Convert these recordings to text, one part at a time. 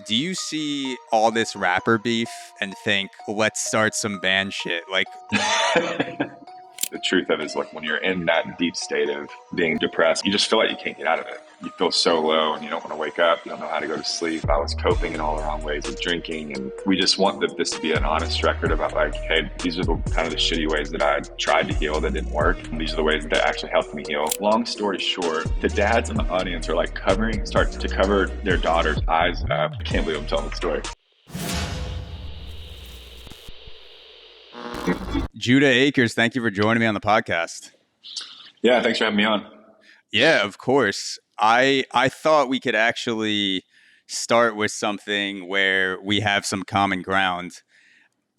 do you see all this rapper beef and think, let's start some band shit? Like, the truth of it is, like, when you're in that deep state of being depressed, you just feel like you can't get out of it. You feel so low and you don't want to wake up. You don't know how to go to sleep. I was coping in all the wrong ways with drinking. And we just want this to be an honest record about, like, hey, these are the kind of the shitty ways that I tried to heal that didn't work. And these are the ways that actually helped me heal. Long story short, the dads in the audience are like start to cover their daughter's eyes up. I can't believe I'm telling the story. Judah Akers, thank you for joining me on the podcast. Yeah, thanks for having me on. Yeah, of course. I thought we could actually start with something where we have some common ground.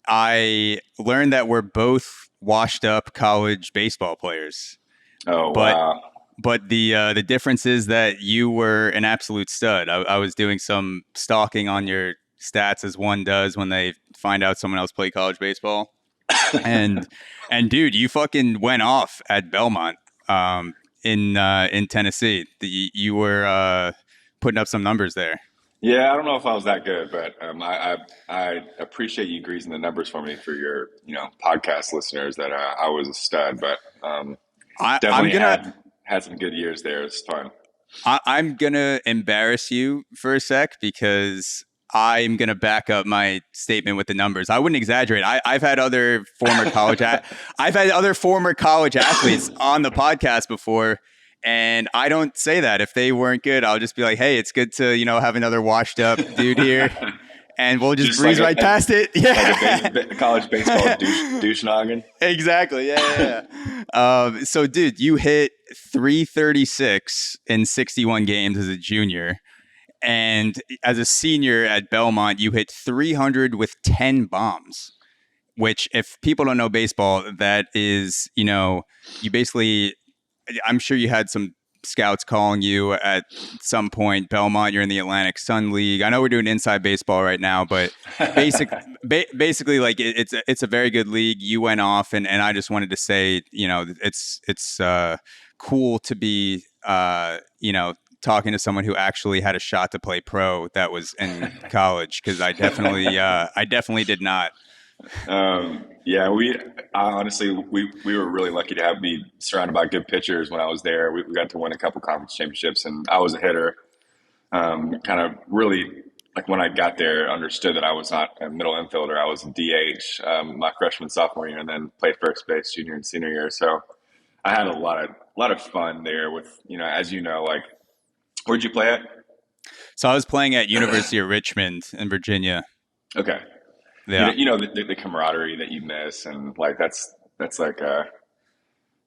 I learned that we're both washed up college baseball players. Oh, wow. But the difference is that you were an absolute stud. I was doing some stalking on your stats, as one does when they find out someone else played college baseball. and dude, you fucking went off at Belmont in Tennessee. You were putting up some numbers there. Yeah, I don't know if I was that good, but I appreciate you greasing the numbers for me for your podcast listeners that I was a stud, but definitely had some good years there. It's fun. I'm gonna embarrass you for a sec because I'm going to back up my statement with the numbers. I wouldn't exaggerate. I've had other former college athletes on the podcast before, and I don't say that. If they weren't good, I'll just be like, hey, it's good to, have another washed up dude here. And we'll just breeze right past it. Yeah. Like a college baseball douche noggin. Exactly. Yeah. So, dude, you hit 336 in 61 games as a junior. And as a senior at Belmont, you hit 300 with 10 bombs, which, if people don't know baseball, that is, you basically, I'm sure you had some scouts calling you at some point. Belmont, you're in the Atlantic Sun League. I know we're doing inside baseball right now, but basically, like, it's a very good league. You went off, and I just wanted to say, it's cool to be, talking to someone who actually had a shot to play pro that was in college, because I definitely did not. Yeah, honestly we were really lucky to be surrounded by good pitchers when I was there. We got to win a couple conference championships, and I was a hitter. Kind of really, like, when I got there, understood that I was not a middle infielder. I was a DH my freshman, sophomore year, and then played first base junior and senior year. So I had a lot of fun there with, as like. Where'd you play at? So I was playing at University of Richmond in Virginia. Okay. Yeah. The camaraderie that you miss, and like that's like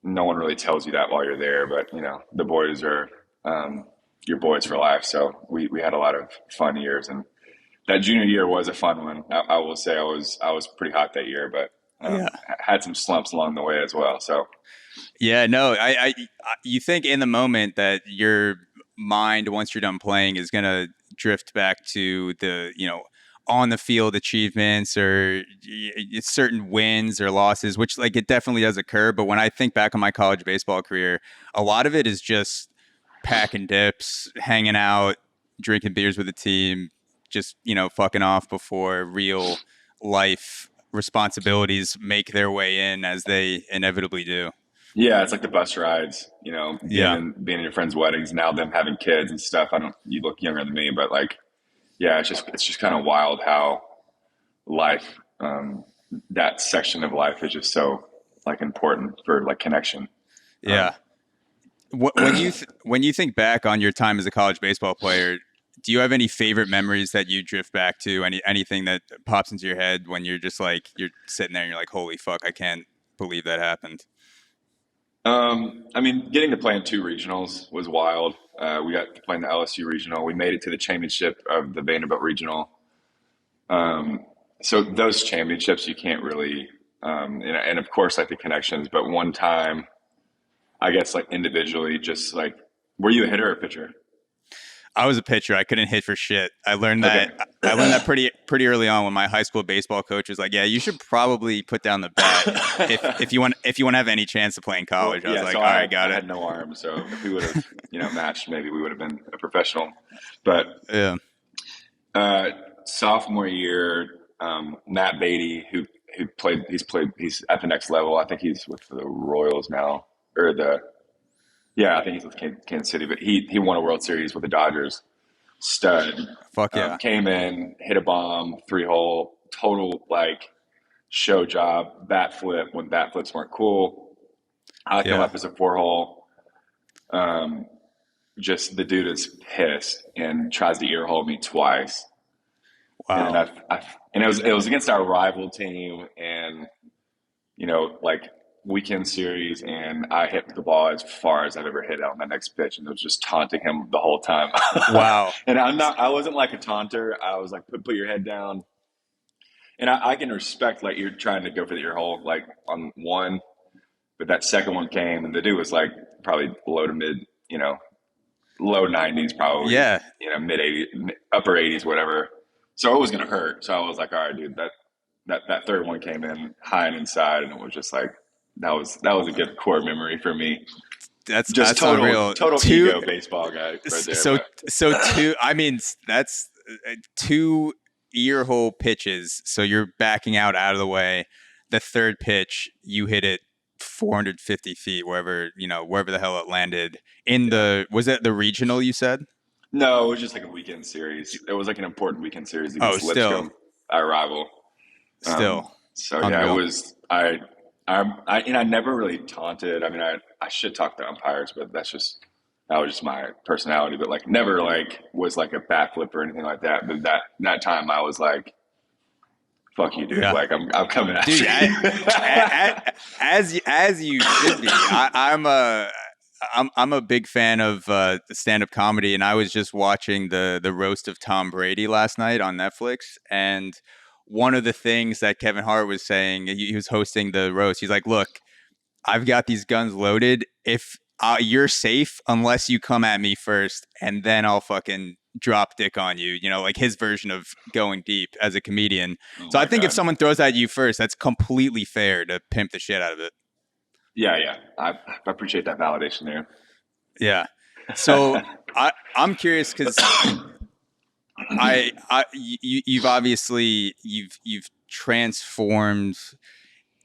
no one really tells you that while you're there, but the boys are your boys for life. So we had a lot of fun years, and that junior year was a fun one. I will say I was pretty hot that year, but had some slumps along the way as well. So yeah, no, you think in the moment that your mind, once you're done playing, is going to drift back to the on the field achievements or certain wins or losses, which, like, it definitely does occur. But when I think back on my college baseball career, a lot of it is just packing dips, hanging out, drinking beers with the team, just fucking off before real life responsibilities make their way in, as they inevitably do. Yeah, it's like the bus rides, being in your friends' weddings, now them having kids and stuff. You look younger than me, but, like, yeah, it's just kind of wild how life, that section of life is just so, like, important for, like, connection. Yeah. When you think back on your time as a college baseball player, do you have any favorite memories that you drift back to? Anything that pops into your head when you're just like, you're sitting there and you're like, holy fuck, I can't believe that happened? Getting to play in 2 regionals was wild. We got to play in the LSU regional. We made it to the championship of the Vanderbilt regional. So those championships, you can't really, and of course, like, the connections, but one time, I guess, like, individually, just like, were you a hitter or a pitcher? I was a pitcher. I couldn't hit for shit. I learned that. I learned that pretty early on when my high school baseball coach was like, "Yeah, you should probably put down the bat if you want to have any chance to play in college." Well, I was like, "All right, got it." I had no arm, so if we would have matched, maybe we would have been a professional. But yeah, Uh, Sophomore year, Matt Beatty, he's at the next level. I think he's with the Royals now, or I think he's with Kansas City, but he won a World Series with the Dodgers. Stud. Fuck yeah. Came in, hit a bomb, 3-hole, total like show job, bat flip when bat flips weren't cool. I come up as a 4-hole. Just the dude is pissed and tries to ear hold me twice. Wow. And it was against our rival team, and like weekend series, and I hit the ball as far as I've ever hit it on that next pitch, and it was just taunting him the whole time. Wow. And I wasn't like a taunter. I was like, put your head down. And I can respect like you're trying to go for the ear hole like on one, but that second one came, and the dude was like probably low to mid, low 90s probably. Yeah. Mid 80s, upper 80s, whatever. So it was gonna hurt. So I was like, all right, dude, that third one came in high and inside, and it was just like that was a good core memory for me. That's total unreal. Total ego baseball guy right there. So two. I mean, that's 2 ear hole pitches. So you're backing out of the way. The third pitch, you hit it 450 feet, wherever the hell it landed. Was it the regional you said? No, it was just like a weekend series. It was like an important weekend series against Lipscomb, our rival. Still. So yeah, it was. I never really taunted. I mean, I should talk to umpires, but that was just my personality. But like, never like was like a backflip or anything like that. But that time, I was like, "Fuck you, dude!" Yeah. Like I'm coming at you. As you should be. I'm a big fan of stand-up comedy, and I was just watching the roast of Tom Brady last night on Netflix, and one of the things that Kevin Hart was saying, he was hosting the roast. He's like, "Look, I've got these guns loaded. If you're safe unless you come at me first, and then I'll fucking drop dick on you." Like his version of going deep as a comedian. So I think if someone throws at you first, that's completely fair to pimp the shit out of it. Yeah. I appreciate that validation there. Yeah. So I'm curious because you've obviously you've transformed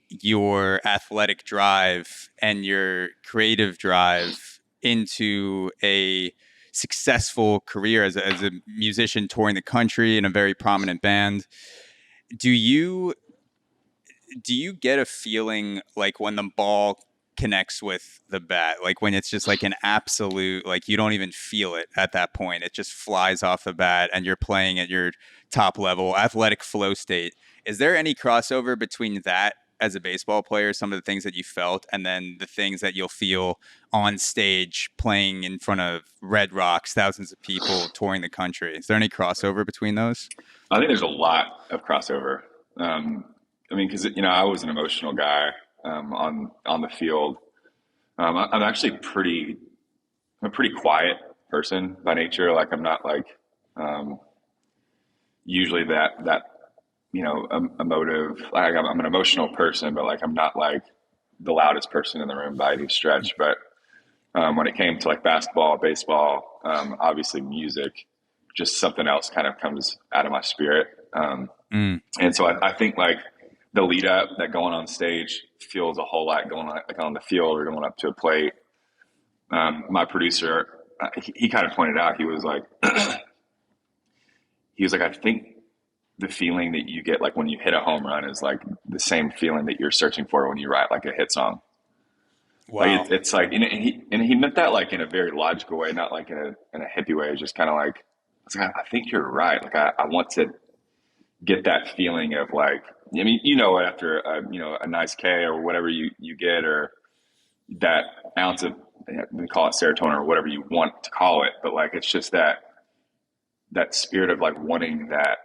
your athletic drive and your creative drive into a successful career as a musician touring the country in a very prominent band. Do you get a feeling like when the ball connects with the bat, like when it's just like an absolute, like you don't even feel it at that point, it just flies off the bat and you're playing at your top level athletic flow state? Is there any crossover between that as a baseball player, some of the things that you felt, and then the things that you'll feel on stage playing in front of Red Rocks, thousands of people touring the country? Is there any crossover between those? I think there's a lot of crossover. I mean, because I was an emotional guy on the field. I'm actually I'm a pretty quiet person by nature. Like I'm not like usually that emotive. Like I'm an emotional person, but like I'm not like the loudest person in the room by any stretch. But when it came to like basketball, baseball, obviously music, just something else kind of comes out of my spirit. And so I think like the lead up, that going on stage feels a whole lot going on like on the field or going up to a plate. My producer, he kind of pointed out, he was like, I think the feeling that you get like when you hit a home run is like the same feeling that you're searching for when you write like a hit song. Wow. Like it's like, and he meant that like in a very logical way, not like in a hippie way. It's just kind of like, I think you're right. Like I want to get that feeling of like, I mean, after a nice K or whatever you get, or that ounce of, we call it serotonin or whatever you want to call it, but like it's just that spirit of like wanting that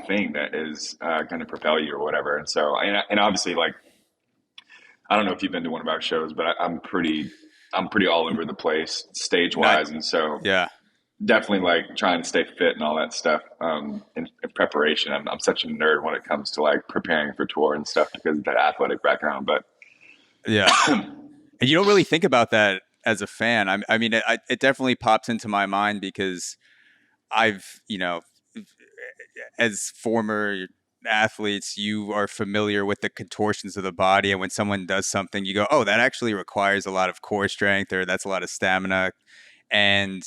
thing that is going to propel you or whatever. And so, and obviously, like, I don't know if you've been to one of our shows, but I'm pretty all over the place stage wise, and so yeah. Definitely like trying to stay fit and all that stuff in preparation. I'm such a nerd when it comes to like preparing for tour and stuff because of that athletic background. But yeah, and you don't really think about that as a fan. I mean, it definitely pops into my mind because I've, as former athletes, you are familiar with the contortions of the body. And when someone does something, you go, oh, that actually requires a lot of core strength, or that's a lot of stamina. And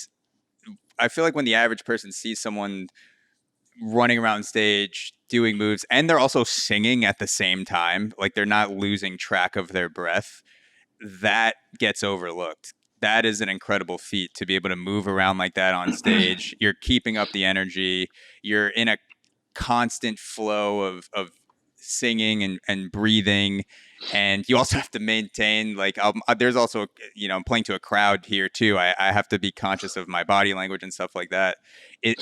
I feel like when the average person sees someone running around stage doing moves and they're also singing at the same time, like they're not losing track of their breath, that gets overlooked. That is an incredible feat to be able to move around like that on stage. You're keeping up the energy. You're in a constant flow of singing and breathing. And you also have to maintain, like, there's also, I'm playing to a crowd here too. I have to be conscious of my body language and stuff like that. Do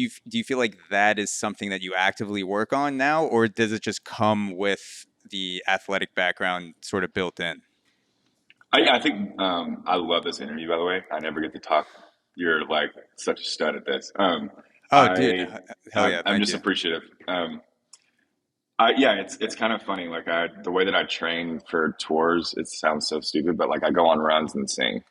you feel like that is something that you actively work on now, or does it just come with the athletic background sort of built in? I think I love this interview, by the way. I never get to talk. You're like such a stud at this. Oh, dude, hell yeah! I'm Thank just you. appreciative. Yeah, it's kind of funny. Like the way that I train for tours, it sounds so stupid, but like I go on runs and sing.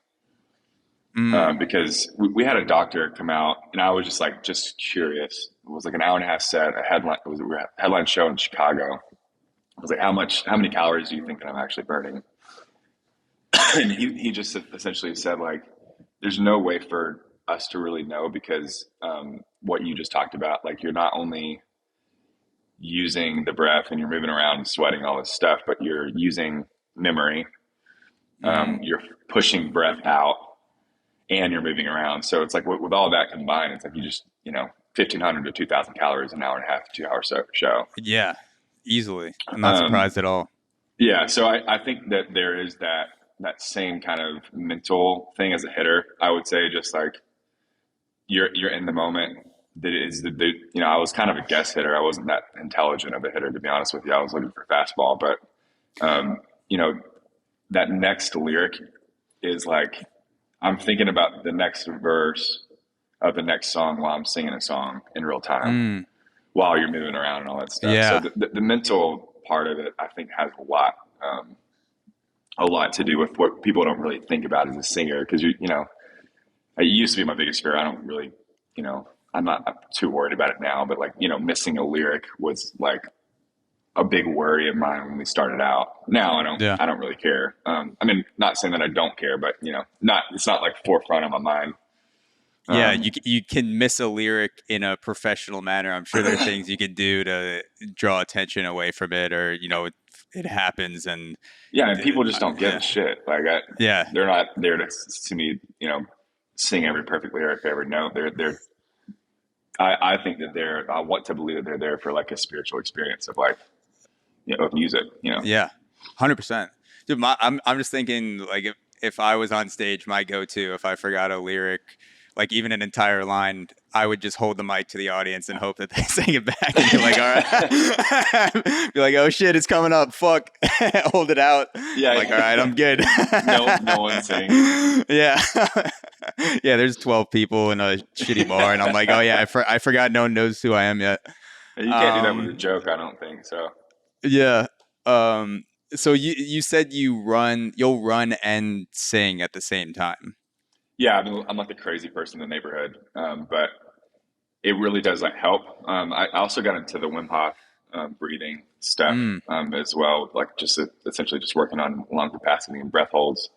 Because we had a doctor come out, and I was just curious. It was like an hour and a half set, a headline. It was a headline show in Chicago. I was like, how many calories do you think that I'm actually burning? And he just essentially said, like, there's no way for us to really know because what you just talked about, like, you're not only using the breath and you're moving around and sweating all this stuff, but you're using memory. You're pushing breath out and you're moving around. So it's like with all that combined, it's like you just, 1,500 to 2,000 calories an hour and a half, 2 hour show. Yeah, easily. I'm not surprised at all. Yeah. So I think that there is that same kind of mental thing as a hitter. I would say just like you're in the moment. That is I was kind of a guess hitter. I wasn't that intelligent of a hitter, to be honest with you. I was looking for fastball, but that next lyric is like, I'm thinking about the next verse of the next song while I'm singing a song in real time while you're moving around and all that stuff. Yeah. So the mental part of it, I think, has a lot to do with what people don't really think about as a singer. Because, it used to be my biggest fear. I don't really, I'm not too worried about it now. But, like, missing a lyric was, like, a big worry of mine when we started out. Now I don't really care. I mean, not saying that I don't care, but it's not like forefront of my mind. Yeah, you can miss a lyric in a professional manner. I'm sure there are things you can do to draw attention away from it, or it happens. And and people just don't give a shit. Like, they're not there to see me, sing every perfect lyric, every note. I think that I want to believe that they're there for like a spiritual experience of like, of music, Yeah, 100%. Dude, I'm just thinking, like, if I was on stage, my go-to, if I forgot a lyric, like even an entire line, I would just hold the mic to the audience and hope that they sing it back and be like, all right. Be like, oh shit, it's coming up. Fuck. Hold it out. Yeah. Like, all right, I'm good. No one sings. Yeah. Yeah, there's 12 people in a shitty bar, and I'm like, oh yeah, I forgot no one knows who I am yet. You can't do that with a joke, I don't think so. Yeah. So you said you'll run and sing at the same time. Yeah, I'm like the crazy person in the neighborhood, but it really does like help. I also got into the Wim Hof breathing stuff as well, like essentially just working on lung capacity and breath holds.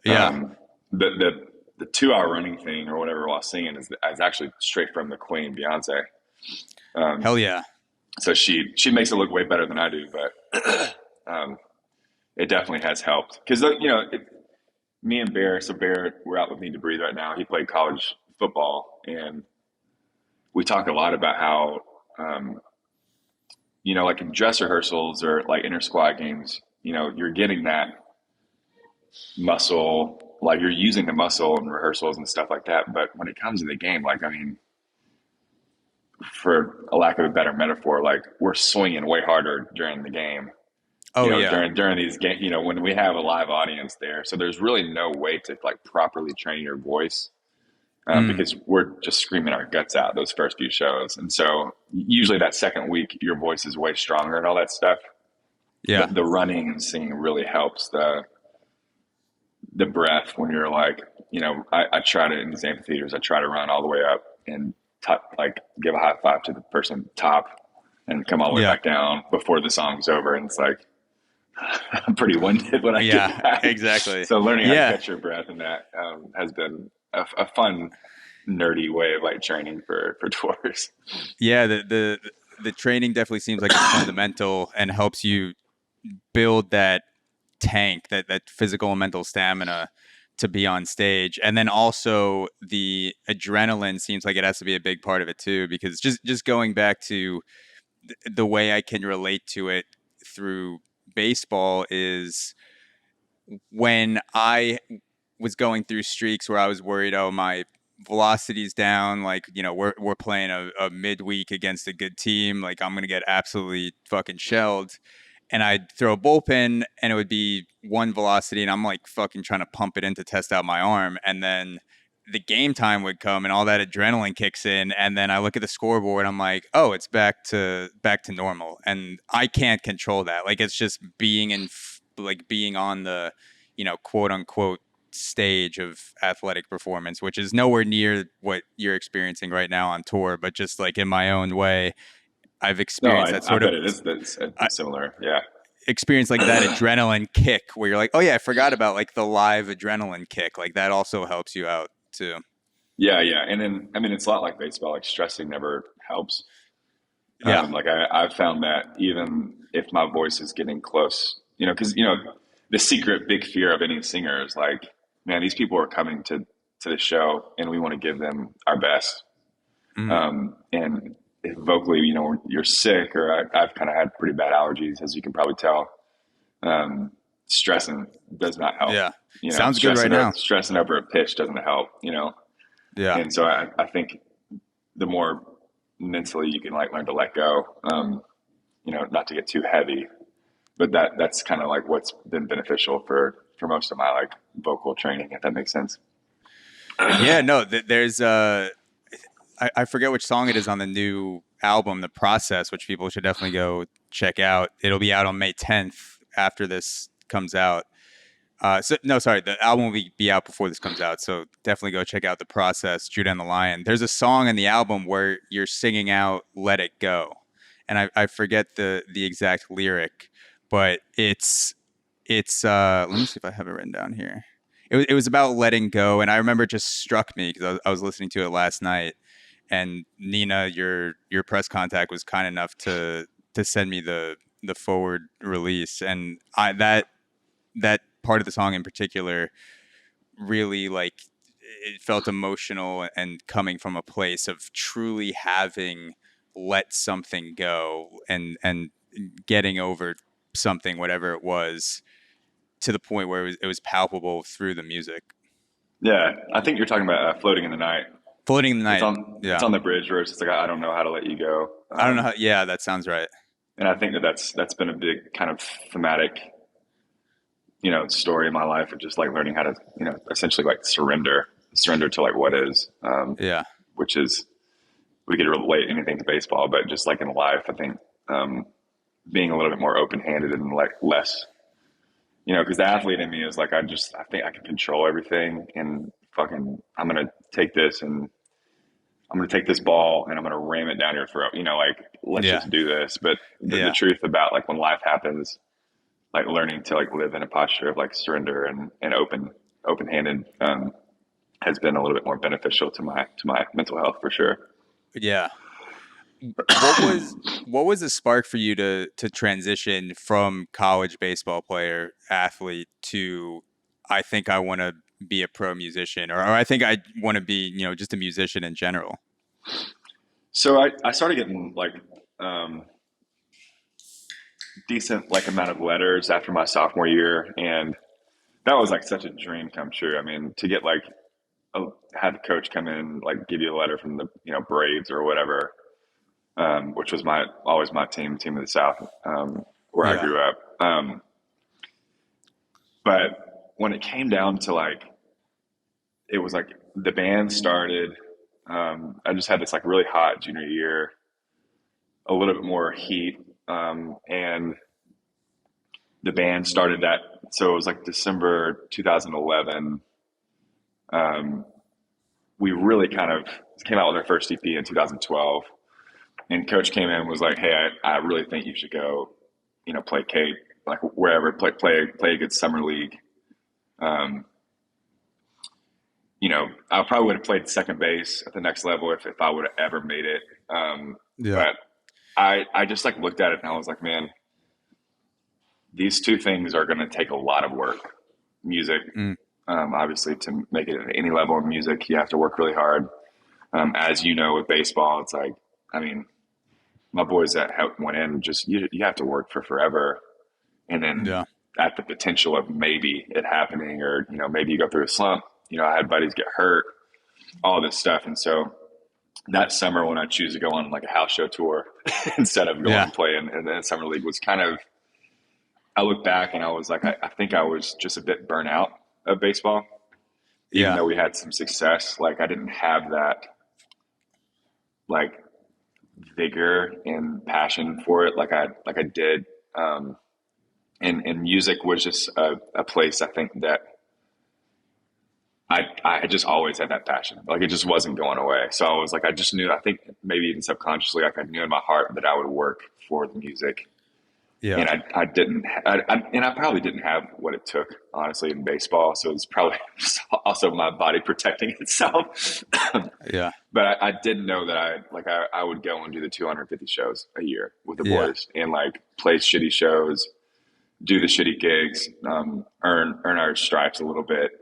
Yeah. The 2 hour running thing or whatever while singing is actually straight from the Queen, Beyonce. Hell yeah. So she makes it look way better than I do, but it definitely has helped because me and Bear, so Bear, we're out with Need to Breathe right now. He played college football, and we talk a lot about how, like in dress rehearsals or like inter squad games, you're getting that muscle, like you're using the muscle in rehearsals and stuff like that. But when it comes to the game, like, I mean, for a lack of a better metaphor, like we're swinging way harder during the game. Oh yeah. During these games, when we have a live audience there, so there's really no way to like properly train your voice because we're just screaming our guts out those first few shows, and so usually that second week your voice is way stronger and all that stuff. Yeah, the running and singing really helps the the breath when you're like, I try to, in these amphitheaters, I try to run all the way up and like give a high five to the person top and come all the way Yeah. back down before the song's over. And it's like, I'm pretty winded when I Yeah, get back. exactly. So learning how to Yeah. catch your breath and that has been a fun, nerdy way of like training for tours. Yeah. The training definitely seems like it's fundamental and helps you build that tank, that physical and mental stamina to be on stage. And then also the adrenaline seems like it has to be a big part of it too, because just going back to the way I can relate to it through baseball is when I was going through streaks where I was worried, oh, my velocity's down, like, we're playing a midweek against a good team, like I'm gonna get absolutely fucking shelled. And I'd throw a bullpen and it would be one velocity and I'm like fucking trying to pump it in to test out my arm. And then the game time would come and all that adrenaline kicks in. And then I look at the scoreboard, I'm like, oh, it's back to normal. And I can't control that. Like, it's just being being on the, quote unquote stage of athletic performance, which is nowhere near what you're experiencing right now on tour, but just like in my own way, I've No, experienced that I sort bet of it is that's similar. Yeah. experience, like that adrenaline kick where you're like, oh yeah, I forgot about like the live adrenaline kick. Like that also helps you out too. Yeah. Yeah. And then, I mean, it's a lot like baseball, like stressing never helps. Yeah. Like I've found that even if my voice is getting close, because, the secret big fear of any singer is like, man, these people are coming to the show and we want to give them our best. And if vocally, you're sick, or I've kind of had pretty bad allergies, as you can probably tell. Stressing does not help. Yeah. Sounds good right now. Stressing over a pitch doesn't help. Yeah. And so I think the more mentally you can like learn to let go, not to get too heavy, but that's kind of like what's been beneficial for most of my like vocal training, if that makes sense. Yeah. No, there's I forget which song it is on the new album, The Process, which people should definitely go check out. It'll be out on May 10th after this comes out. The album will be out before this comes out. So definitely go check out The Process, Judah and the Lion. There's a song in the album where you're singing out Let It Go. And I forget the exact lyric, but it's let me see if I have it written down here. It was about letting go. And I remember it just struck me because I was listening to it last night. And Nina, your press contact, was kind enough to send me the forward release, and that part of the song in particular really, like, it felt emotional and coming from a place of truly having let something go and getting over something, whatever it was, to the point where it was palpable through the music. Yeah, I think you're talking about Floating in the Night. Floating in the Night. It's on the bridge where it's just like, I don't know how to let you go. I don't know how. Yeah, that sounds right. And I think that's been a big kind of thematic, story in my life of just like learning how to, essentially like surrender to like what is. Yeah. Which is, we could relate anything to baseball, but just like in life, I think being a little bit more open-handed and like less, because the athlete in me is like, I think I can control everything, and fucking, I'm going to take this ball and I'm going to ram it down your throat, like, let's just do this. But the truth about like when life happens, like learning to like live in a posture of like surrender and open-handed has been a little bit more beneficial to my mental health for sure. Yeah. What was the spark for you to transition from college baseball player athlete to, I think I want to be a pro musician, or I think I want to be, just a musician in general? So I started getting like decent like amount of letters after my sophomore year, and that was like such a dream come true. I mean, to get like have the coach come in, like give you a letter from the Braves or whatever, which was always my team of the South, where I grew up. But when it came down to like, it was like the band started. I just had this like really hot junior year, a little bit more heat, and the band started that so it was like December 2011. We really kind of came out with our first EP in 2012, and coach came in and was like, "Hey, I really think you should go, play Cape, like wherever, play a good summer league." I probably would have played second base at the next level if I would have ever made it. But I just like looked at it and I was like, man, these two things are going to take a lot of work. Music, obviously, to make it at any level of music, you have to work really hard. As you know, with baseball, it's like, I mean, my boys that went in, just you have to work for forever, and then at the potential of maybe it happening, or maybe you go through a slump. I had buddies get hurt, all this stuff, and so that summer when I choose to go on like a house show tour instead of going and play in the summer league was kind of. I look back and I was like, I think I was just a bit burnt out of baseball, even though we had some success. Like I didn't have that like vigor and passion for it like I did. And music was just a place I think that I just always had that passion. Like it just wasn't going away. So I was like, I just knew, I think maybe even subconsciously, like I knew in my heart that I would work for the music. Yeah. And I didn't, and I probably didn't have what it took, honestly, in baseball. So it's probably also my body protecting itself. But I didn't know that I would go and do the 250 shows a year with the boys and like play shitty shows, do the shitty gigs, earn our stripes a little bit.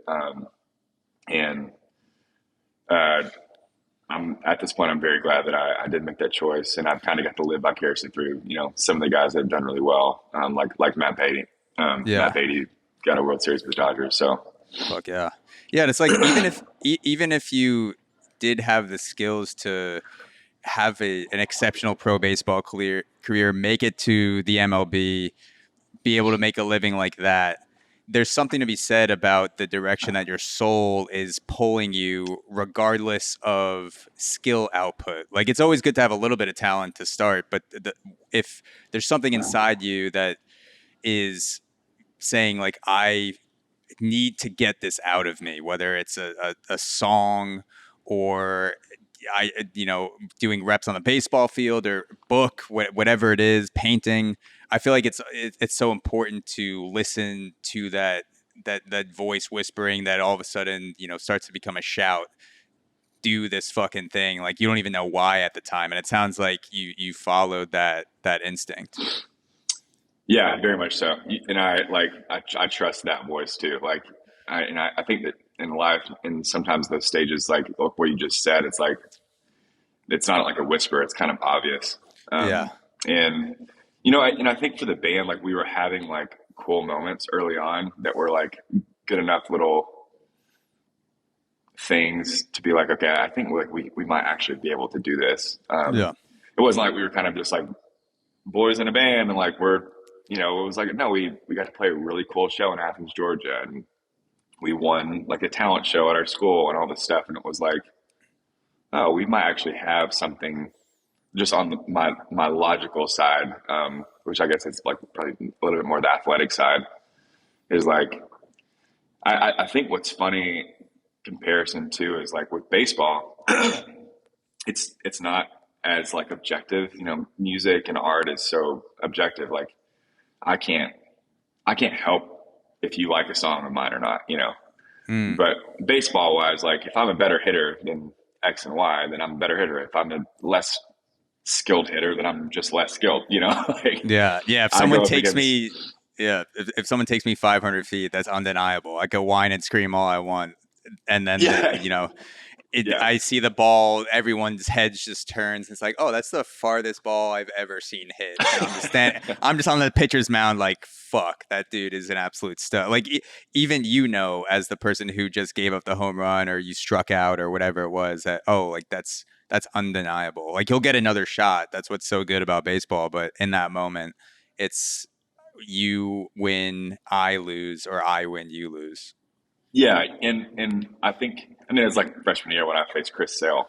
I'm at this point, I'm very glad that I did make that choice, and I've kind of got to live vicariously through, some of the guys that have done really well, like Matt Beatty. Matt Beatty got a World Series with the Dodgers. So, fuck yeah. And it's like even if you did have the skills to have an exceptional pro baseball career, make it to the MLB, be able to make a living like that. There's something to be said about the direction that your soul is pulling you, regardless of skill output. Like it's always good to have a little bit of talent to start, but if there's something inside you that is saying like, I need to get this out of me, whether it's a song or doing reps on the baseball field or book, whatever it is, painting. I feel like it's so important to listen to that voice whispering that all of a sudden, starts to become a shout. Do this fucking thing. Like you don't even know why at the time. And it sounds like you followed that instinct. Yeah, very much so. And I trust that voice too. Like I think that in life, and sometimes those stages, like what you just said, it's like, it's not like a whisper. It's kind of obvious. And I think for the band, like we were having like cool moments early on that were like good enough little things to be like, okay, I think like we might actually be able to do this. It wasn't like we were kind of just like boys in a band and like it was like, no, we got to play a really cool show in Athens, Georgia. And we won like a talent show at our school and all this stuff. And it was like, oh, we might actually have something just on my logical side, which I guess it's like probably a little bit more the athletic side, is like, I think what's funny comparison too is like with baseball, it's not as like objective, music and art is so objective. Like I can't help if you like a song of mine or not, but baseball wise, like if I'm a better hitter than X and Y, then I'm a better hitter. If I'm a less skilled hitter, then I'm just less skilled, like, if someone takes me if someone takes me 500 feet, that's undeniable. I can whine and scream all I want, and then I see the ball, everyone's heads just turns. It's like, oh, that's the farthest ball I've ever seen hit. And I'm just on the pitcher's mound like, fuck, that dude is an absolute stud. Like even as the person who just gave up the home run or you struck out or whatever it was, that that's undeniable. Like he'll get another shot. That's what's so good about baseball. But in that moment, it's you win, I lose, or I win, you lose. Yeah, and I think it's like freshman year when I faced Chris Sale.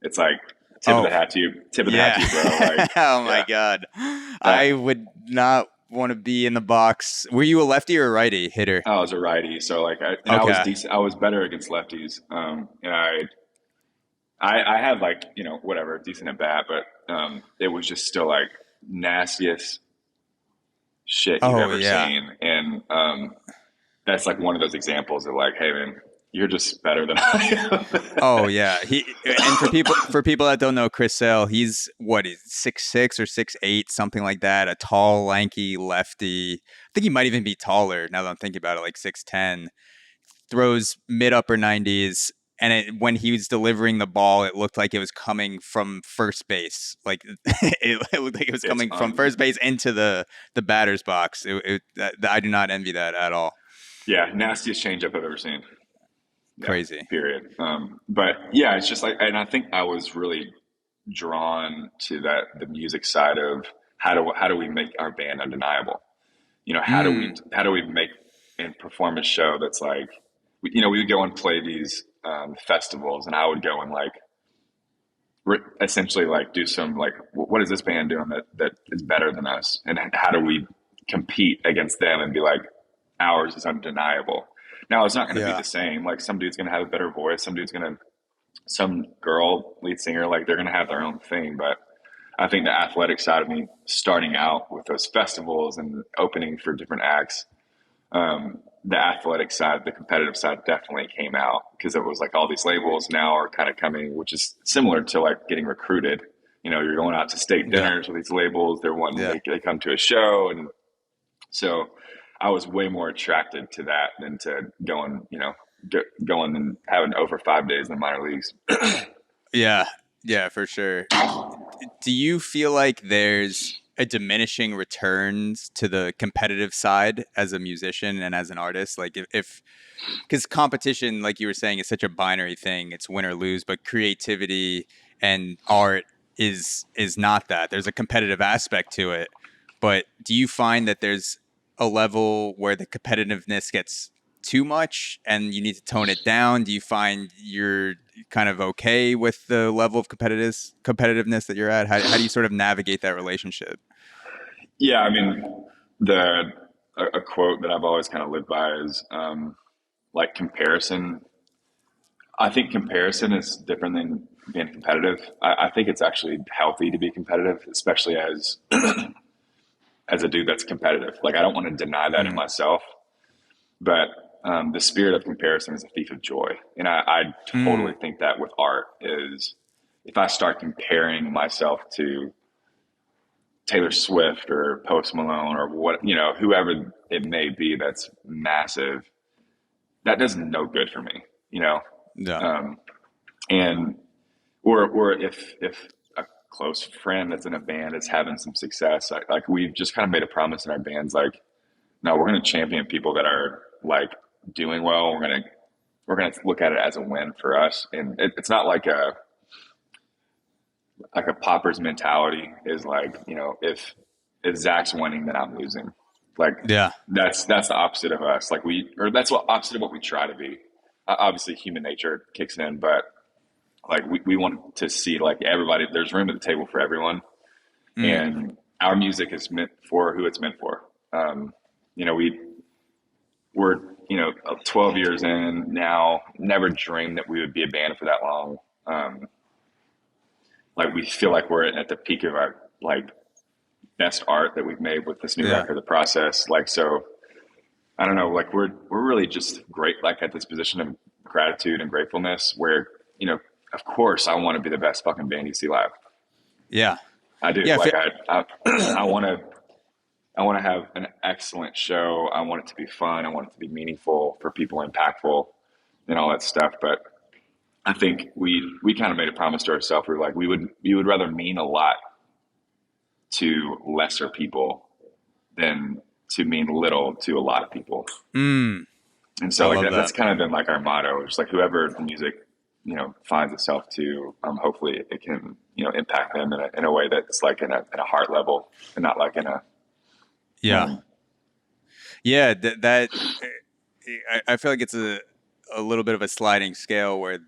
It's like tip of the hat to you, bro. Like, oh my God. I would not want to be in the box. Were you a lefty or a righty hitter? I was a righty, so like I was Okay. decent. I was better against lefties, and I had like whatever decent at bat, but it was just still like nastiest shit you've Oh ever yeah. seen, and that's like one of those examples of like, hey man, you're just better than I am. Oh yeah. And for people that don't know Chris Sale, he's 6'6" or 6'8", something like that. A tall, lanky lefty. I think he might even be taller now that I'm thinking about it, like 6'10". Throws mid upper 90s, and when he was delivering the ball, it looked like it was coming from first base. Like it looked like it was coming from first base into the batter's box. I do not envy that at all. Yeah, nastiest changeup I've ever seen. Yeah, Crazy. period. But yeah, it's just like, and I think I was really drawn to the music side of how do we make our band undeniable? How do we make and perform a show that's like, we would go and play these festivals, and I would go and like essentially like do some like, what is this band doing that is better than us, and how do we compete against them and be like, ours is undeniable. Now it's not going to be the same. Like some dude's going to have a better voice, some girl lead singer, like they're going to have their own thing. But I think the athletic side of me, starting out with those festivals and opening for different acts, the athletic side, the competitive side definitely came out, because it was like all these labels now are kind of coming, which is similar to like getting recruited. You're going out to state dinners with these labels. They're wanting they come to a show, and so I was way more attracted to that than to going and having over 5 days in the minor leagues. Yeah, for sure. Do you feel like there's a diminishing returns to the competitive side as a musician and as an artist? Like if because competition, like you were saying, is such a binary thing. It's win or lose, but creativity and art is not that. There's a competitive aspect to it. But do you find that there's a level where the competitiveness gets too much and you need to tone it down? Do you find you're kind of okay with the level of competitiveness that you're at? How do you sort of navigate that relationship? Yeah, I mean, a quote that I've always kind of lived by is like comparison. I think comparison is different than being competitive. I think it's actually healthy to be competitive, especially as a dude that's competitive. Like I don't want to deny that in myself, but the spirit of comparison is a thief of joy. And I totally think that with art is, if I start comparing myself to Taylor Swift or Post Malone or whoever it may be that's massive, that does no good for me, Yeah. And or if a close friend that's in a band is having some success, like we've just kind of made a promise in our bands, like, no, we're going to champion people that are like doing well. We're going to look at it as a win for us. And it's not like a popper's mentality is like, if Zach's winning, then I'm losing. Like, that's the opposite of us. Like that's what opposite of what we try to be. Obviously human nature kicks in, but like we want to see like everybody, there's room at the table for everyone. And our music is meant for who it's meant for. We're 12 years in now, never dreamed that we would be a band for that long. Like we feel like we're at the peak of our like best art that we've made with this new record, The Process. Like, so I don't know, like we're really just great, like at this position of gratitude and gratefulness where, of course I want to be the best fucking band you see live. Yeah. I do. Yeah, like I want to have an excellent show. I want it to be fun. I want it to be meaningful for people, impactful, and all that stuff. But I think we kind of made a promise to ourselves. We were like, we would rather mean a lot to lesser people than to mean little to a lot of people. And so like that's kind of been like our motto. It's like whoever the music, finds itself to, hopefully it can, impact them in a way that's like in a heart level and not like in a, that I feel like it's a little bit of a sliding scale where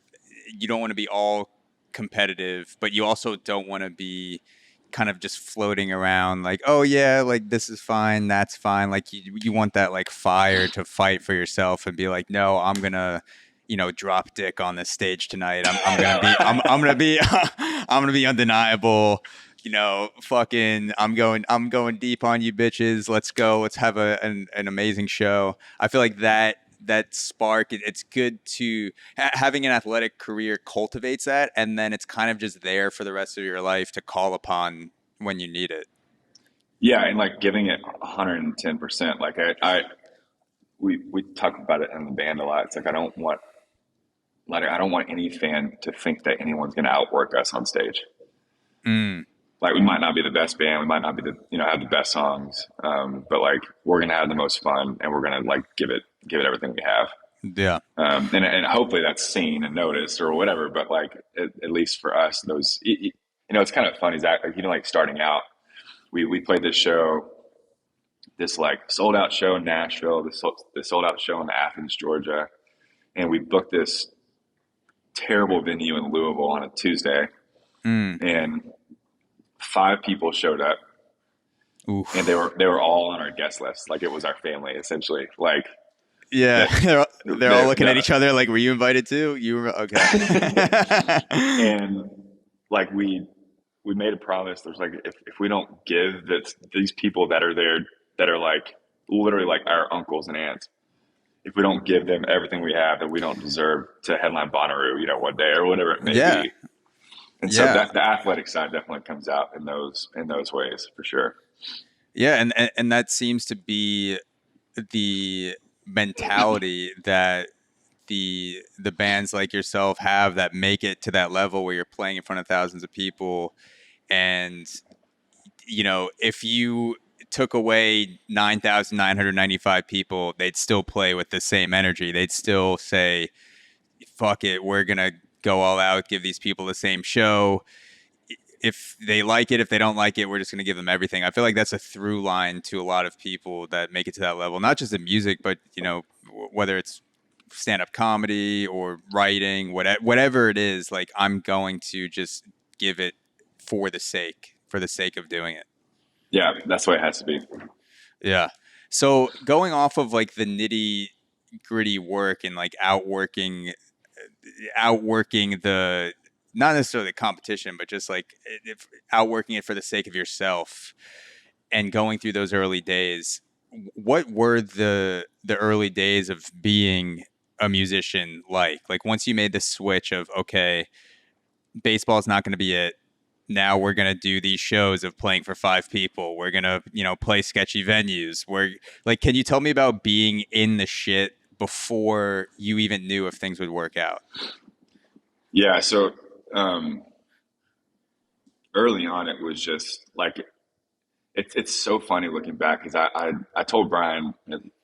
you don't want to be all competitive, but you also don't want to be kind of just floating around like, oh yeah, like this is fine, that's fine. Like you want that like fire to fight for yourself and be like, no, I'm gonna, drop dick on this stage tonight. I'm gonna be I'm gonna be undeniable. Fucking, I'm going deep on you bitches. Let's go. Let's have an amazing show. I feel like that spark, it's good to having an athletic career cultivates that, and then it's kind of just there for the rest of your life to call upon when you need it. Yeah, and like giving it 110%. Like we talk about it in the band a lot. It's like I don't want any fan to think that anyone's going to outwork us on stage. Like we might not be the best band, we might not be have the best songs, but like we're going to have the most fun, and we're going to like give it everything we have. Yeah. And hopefully that's seen and noticed or whatever. But like at least for us, those it's kind of funny, Zach. Like like starting out, we played this like sold out show in Nashville, this sold out show in Athens, Georgia, and we booked this terrible venue in Louisville on a Tuesday, and 5 people showed up. Oof. And they were all on our guest list. Like it was our family essentially. Like yeah, they're all looking at each other like, were you invited too? You were okay. And like we made a promise. There's like if we don't give these people that are there that are like literally like our uncles and aunts, if we don't give them everything we have, then we don't deserve to headline Bonnaroo, one day or whatever it may be. And so that the athletic side definitely comes out in those ways for sure. Yeah, and that seems to be the mentality that the bands like yourself have that make it to that level where you're playing in front of thousands of people. And if you took away 9,995 people, they'd still play with the same energy. They'd still say, fuck it, we're gonna go all out, give these people the same show. If they like it, if they don't like it, we're just going to give them everything. I feel like that's a through line to a lot of people that make it to that level, not just in music, but, whether it's stand-up comedy or writing, whatever it is, like I'm going to just give it for the sake of doing it. Yeah, that's the way it has to be. Yeah. So going off of like the nitty gritty work and like outworking the, not necessarily the competition, but just like outworking it for the sake of yourself and going through those early days. What were the early days of being a musician like? Like once you made the switch of, okay, baseball is not going to be it. Now we're going to do these shows of playing for 5 people. We're going to, play sketchy venues. Can you tell me about being in the shit before you even knew if things would work out? Yeah. So, early on, it was just like, it's so funny looking back. Cause I told Brian,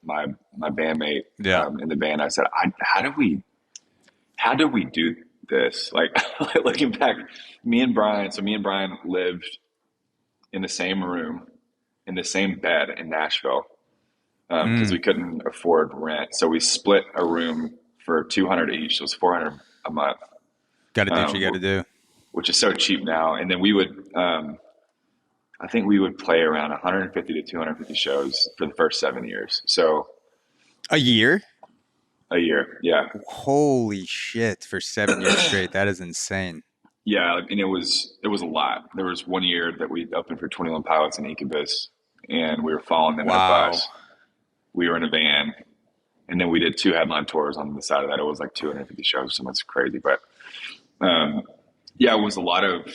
my bandmate, in the band, I said, how did we do this? Like looking back, me and Brian lived in the same room, in the same bed in Nashville. Cause we couldn't afford rent. So we split a room for $200 each. So it was $400 a month. Got to do what you got to do. Which is so cheap now. And then we would, I think we would play around 150 to 250 shows for the first 7 years. So a year? A year, yeah. Holy shit, for 7 years straight. That is insane. Yeah, and it was a lot. There was 1 year that we opened for 21 Pilots in Incubus, and we were following them in a bus. We were in a van, and then we did 2 headline tours on the side of that. It was like 250 shows, so that's crazy. But yeah, it was a lot of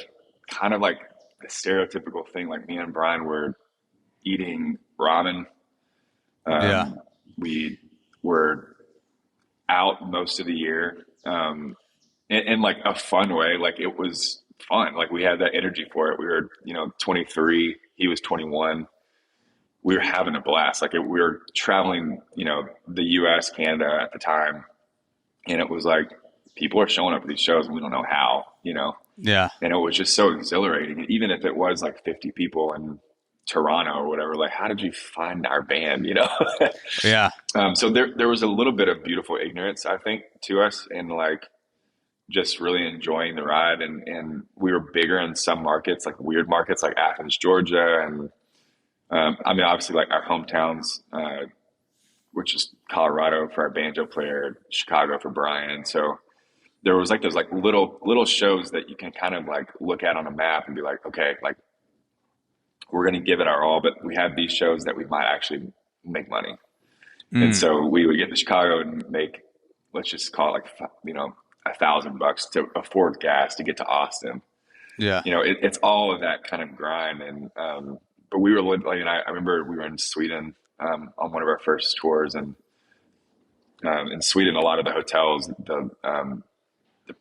kind of like a stereotypical thing. Like me and Brian were eating ramen. We were out most of the year, in like a fun way. Like it was fun. Like we had that energy for it. We were, 23, he was 21. We were having a blast. Like we were traveling, the US, Canada at the time. And it was like, people are showing up for these shows and we don't know how, Yeah. And it was just so exhilarating. Even if it was like 50 people in Toronto or whatever, like, how did you find our band, Yeah. So there was a little bit of beautiful ignorance, I think, to us. And like, just really enjoying the ride. And we were bigger in some markets, like weird markets like Athens, Georgia. And I mean, obviously, like our hometowns, which is Colorado for our banjo player, Chicago for Brian. So there was like those like little shows that you can kind of like look at on a map and be like, okay, like we're going to give it our all, but we have these shows that we might actually make money. And so we would get to Chicago and make, let's just call it like, $1,000 to afford gas to get to Austin. Yeah. It's all of that kind of grind. And, but we were like, and I remember we were in Sweden, on one of our first tours, and, in Sweden, a lot of the hotels, the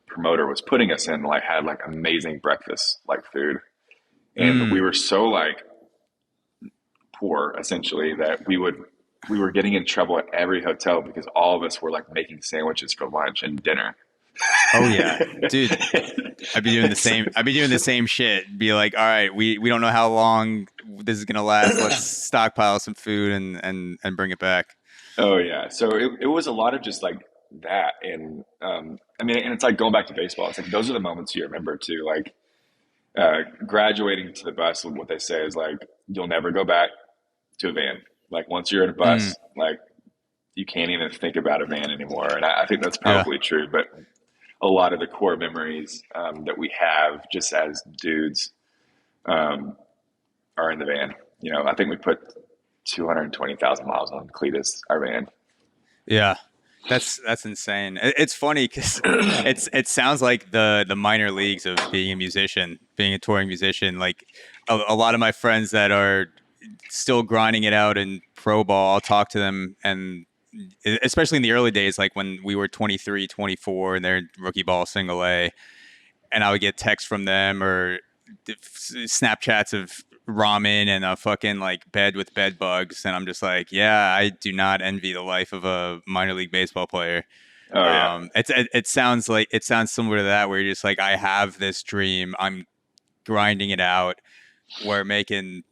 promoter was putting us in, like, had like amazing breakfast, like food. And we were so like poor essentially that we were getting in trouble at every hotel because all of us were like making sandwiches for lunch and dinner. Oh yeah, dude. I'd be doing the same shit. Be like, all right, we don't know how long this is gonna last. Let's stockpile some food and bring it back. Oh yeah. So it was a lot of just like that. And I mean, and it's like going back to baseball. It's like those are the moments you remember too. Like graduating to the bus, what they say is like you'll never go back to a van. Like once you're in a bus, like you can't even think about a van anymore. And I think that's probably true. But a lot of the core memories that we have just as dudes are in the van. I think we put 220,000 miles on Cletus, our van. Yeah, that's insane. It's funny because it sounds like the minor leagues of being a musician, being a touring musician. Like a lot of my friends that are still grinding it out in pro ball, I'll talk to them, and especially in the early days, like when we were 23, 24 and they're rookie ball single A, and I would get texts from them or Snapchats of ramen and a fucking like bed with bed bugs, and I'm just like, yeah, I do not envy the life of a minor league baseball player. Oh yeah. It sounds similar to that, where you're just like, I have this dream, I'm grinding it out, we're making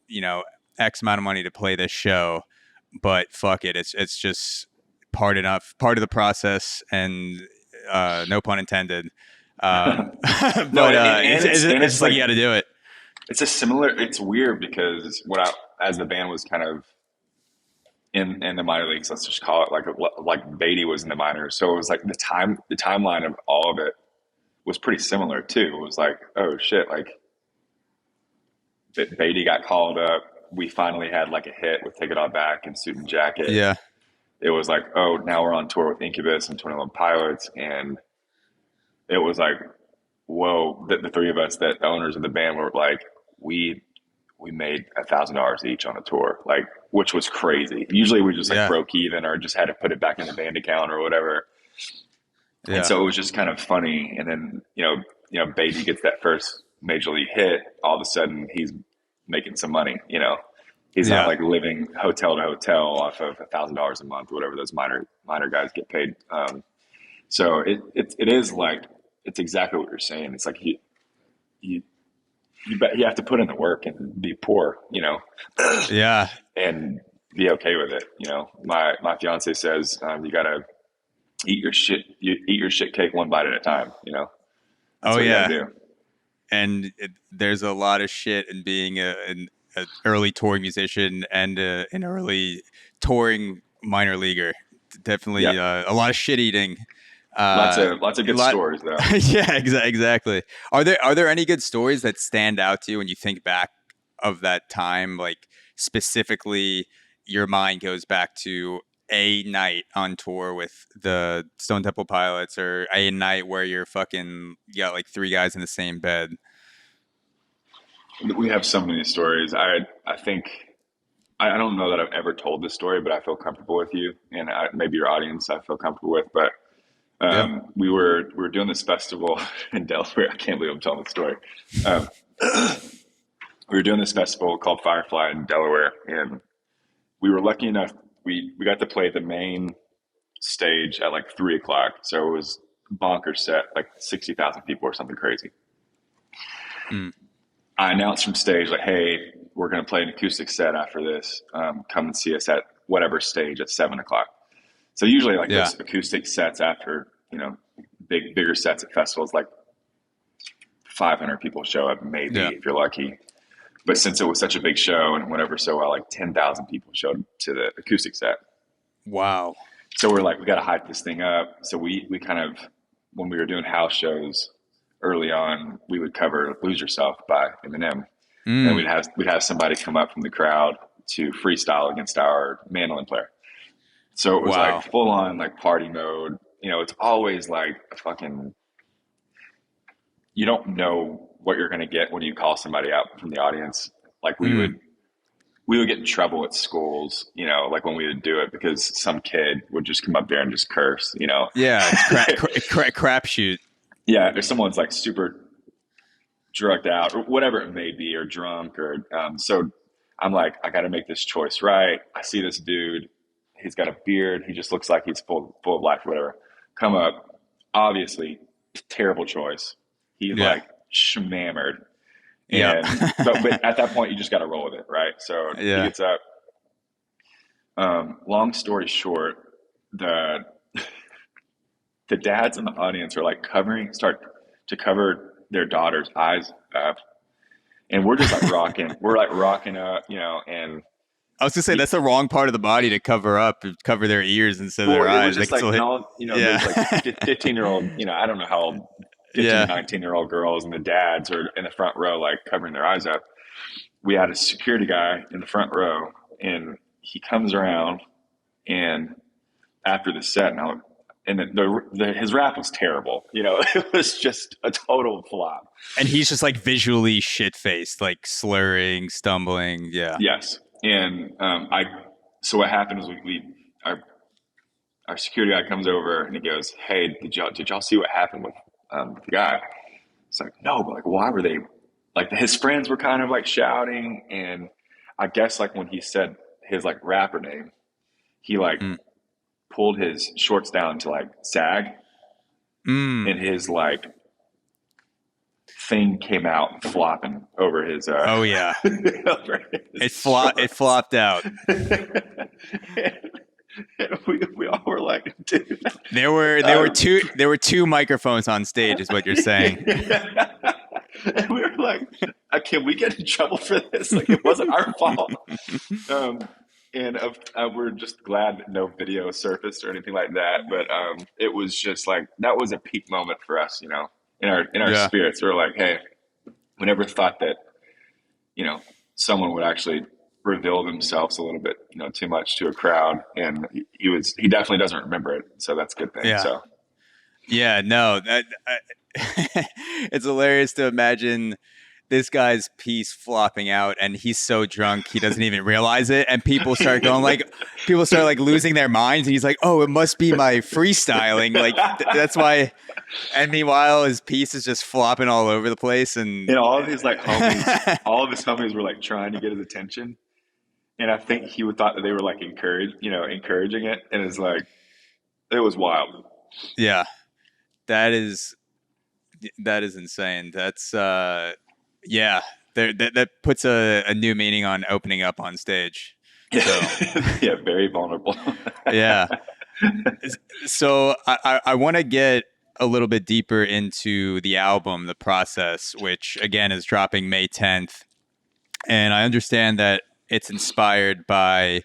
X amount of money to play this show, but fuck it, it's just part of the process, and no pun intended. But it's like you got to do it. It's weird because as the band was kind of in the minor leagues, let's just call it like Beatty was in the minors. So it was like the timeline of all of it was pretty similar too. It was like, oh shit, like Beatty got called up. We finally had like a hit with Take It All Back and Suit and Jacket. Yeah. It was like, oh, now we're on tour with Incubus and 21 Pilots. And it was like, whoa, the three of us, that the owners of the band, were like, we made $1,000 each on a tour, like, which was crazy. Usually we just like broke even or just had to put it back in the band account or whatever. Yeah. And so it was just kind of funny. And then, Beatty gets that first major league hit. All of a sudden he's making some money, he's not like living hotel to hotel off of $1,000 a month, whatever those minor guys get paid. So it is like, it's exactly what you're saying. It's like you have to put in the work and be poor, yeah, and be okay with it. My fiance says, you gotta eat your shit cake one bite at a time, That's what you gotta do. And there's a lot of shit in being an early touring musician and an early touring minor leaguer. Definitely a lot of shit eating. Lots of good stories though. Yeah, exactly. Are there any good stories that stand out to you when you think back of that time? Like specifically, your mind goes back to a night on tour with the Stone Temple Pilots, or a night where you got like three guys in the same bed. We have so many stories. I think I don't know that I've ever told this story, but I feel comfortable with you, and maybe your audience I feel comfortable with. But we were doing this festival in Delaware. I can't believe I'm telling the story. We were doing this festival called Firefly in Delaware, and we were lucky enough. We got to play the main stage at like 3:00. So it was bonkers set, like 60,000 people or something crazy. I announced from stage, like, hey, we're going to play an acoustic set after this. Come and see us at whatever stage at 7:00. So usually like those acoustic sets after, bigger sets at festivals, like 500 people show up, maybe if you're lucky. But since it was such a big show and it went over so well, like 10,000 people showed to the acoustic set. Wow. So we're like, we got to hype this thing up. So we kind of, when we were doing house shows early on, we would cover Lose Yourself by Eminem. And we'd have somebody come up from the crowd to freestyle against our mandolin player. So it was like full on like party mode. You know, it's always like a fucking, you don't know what you're going to get when you call somebody out from the audience. Like we would get in trouble at schools, you know, like when we would do it because some kid would just come up there and just curse, you know? Yeah. It's crapshoot. Yeah. If someone's like super drugged out or whatever it may be, or drunk or, so I'm like, I got to make this choice right. I see this dude, he's got a beard. He just looks like he's full of life or whatever. Come up, obviously terrible choice. He's like shmammered. And, but at that point you just got to roll with it. Right. So he gets up, long story short, the dads in the audience are like start to cover their daughter's eyes up, and we're just like rocking. We're like rocking up, you know. And I was gonna say that's the wrong part of the body to cover up, cover their ears instead of their eyes. Just like, you know, there's like 15-year-old, you know, I don't know how old 15, 19-year-old girls, and the dads are in the front row, like covering their eyes up. We had a security guy in the front row, and he comes around, and after the set, and his rap was terrible. You know, it was just a total flop. And he's just like visually shit-faced, like slurring, stumbling. Yeah. Yes. And so what happened is our security guy comes over and he goes, "Hey, did y'all see what happened with the guy?" It's like, no, but like, why were they like, his friends were kind of like shouting. And I guess like when he said his like rapper name, he like pulled his shorts down to like sag, and his like thing came out flopping over his over his it flopped out. And we all were like, dude. There were two microphones on stage, is what you're saying. And we were like, can we get in trouble for this? Like, it wasn't our fault. And we're just glad that no video surfaced or anything like that. But it was just like, that was a peak moment for us, you know, in our spirits. We were like, hey, we never thought that, you know, someone would actually reveal themselves a little bit, you know, too much to a crowd. And he definitely doesn't remember it. So that's a good thing. Yeah. So. Yeah, no, it's hilarious to imagine this guy's piece flopping out and he's so drunk he doesn't even realize it, and people start losing their minds, and he's like, oh, it must be my freestyling, like that's why. And meanwhile his piece is just flopping all over the place, and all of his like homies, all of his homies were like trying to get his attention, and I think he would thought that they were like encouraging it, and it's like, it was wild. Yeah, that is insane. That's that puts a new meaning on opening up on stage. So. Yeah, very vulnerable. Yeah. So I want to get a little bit deeper into the album, The Process, which again is dropping May 10th. And I understand that it's inspired by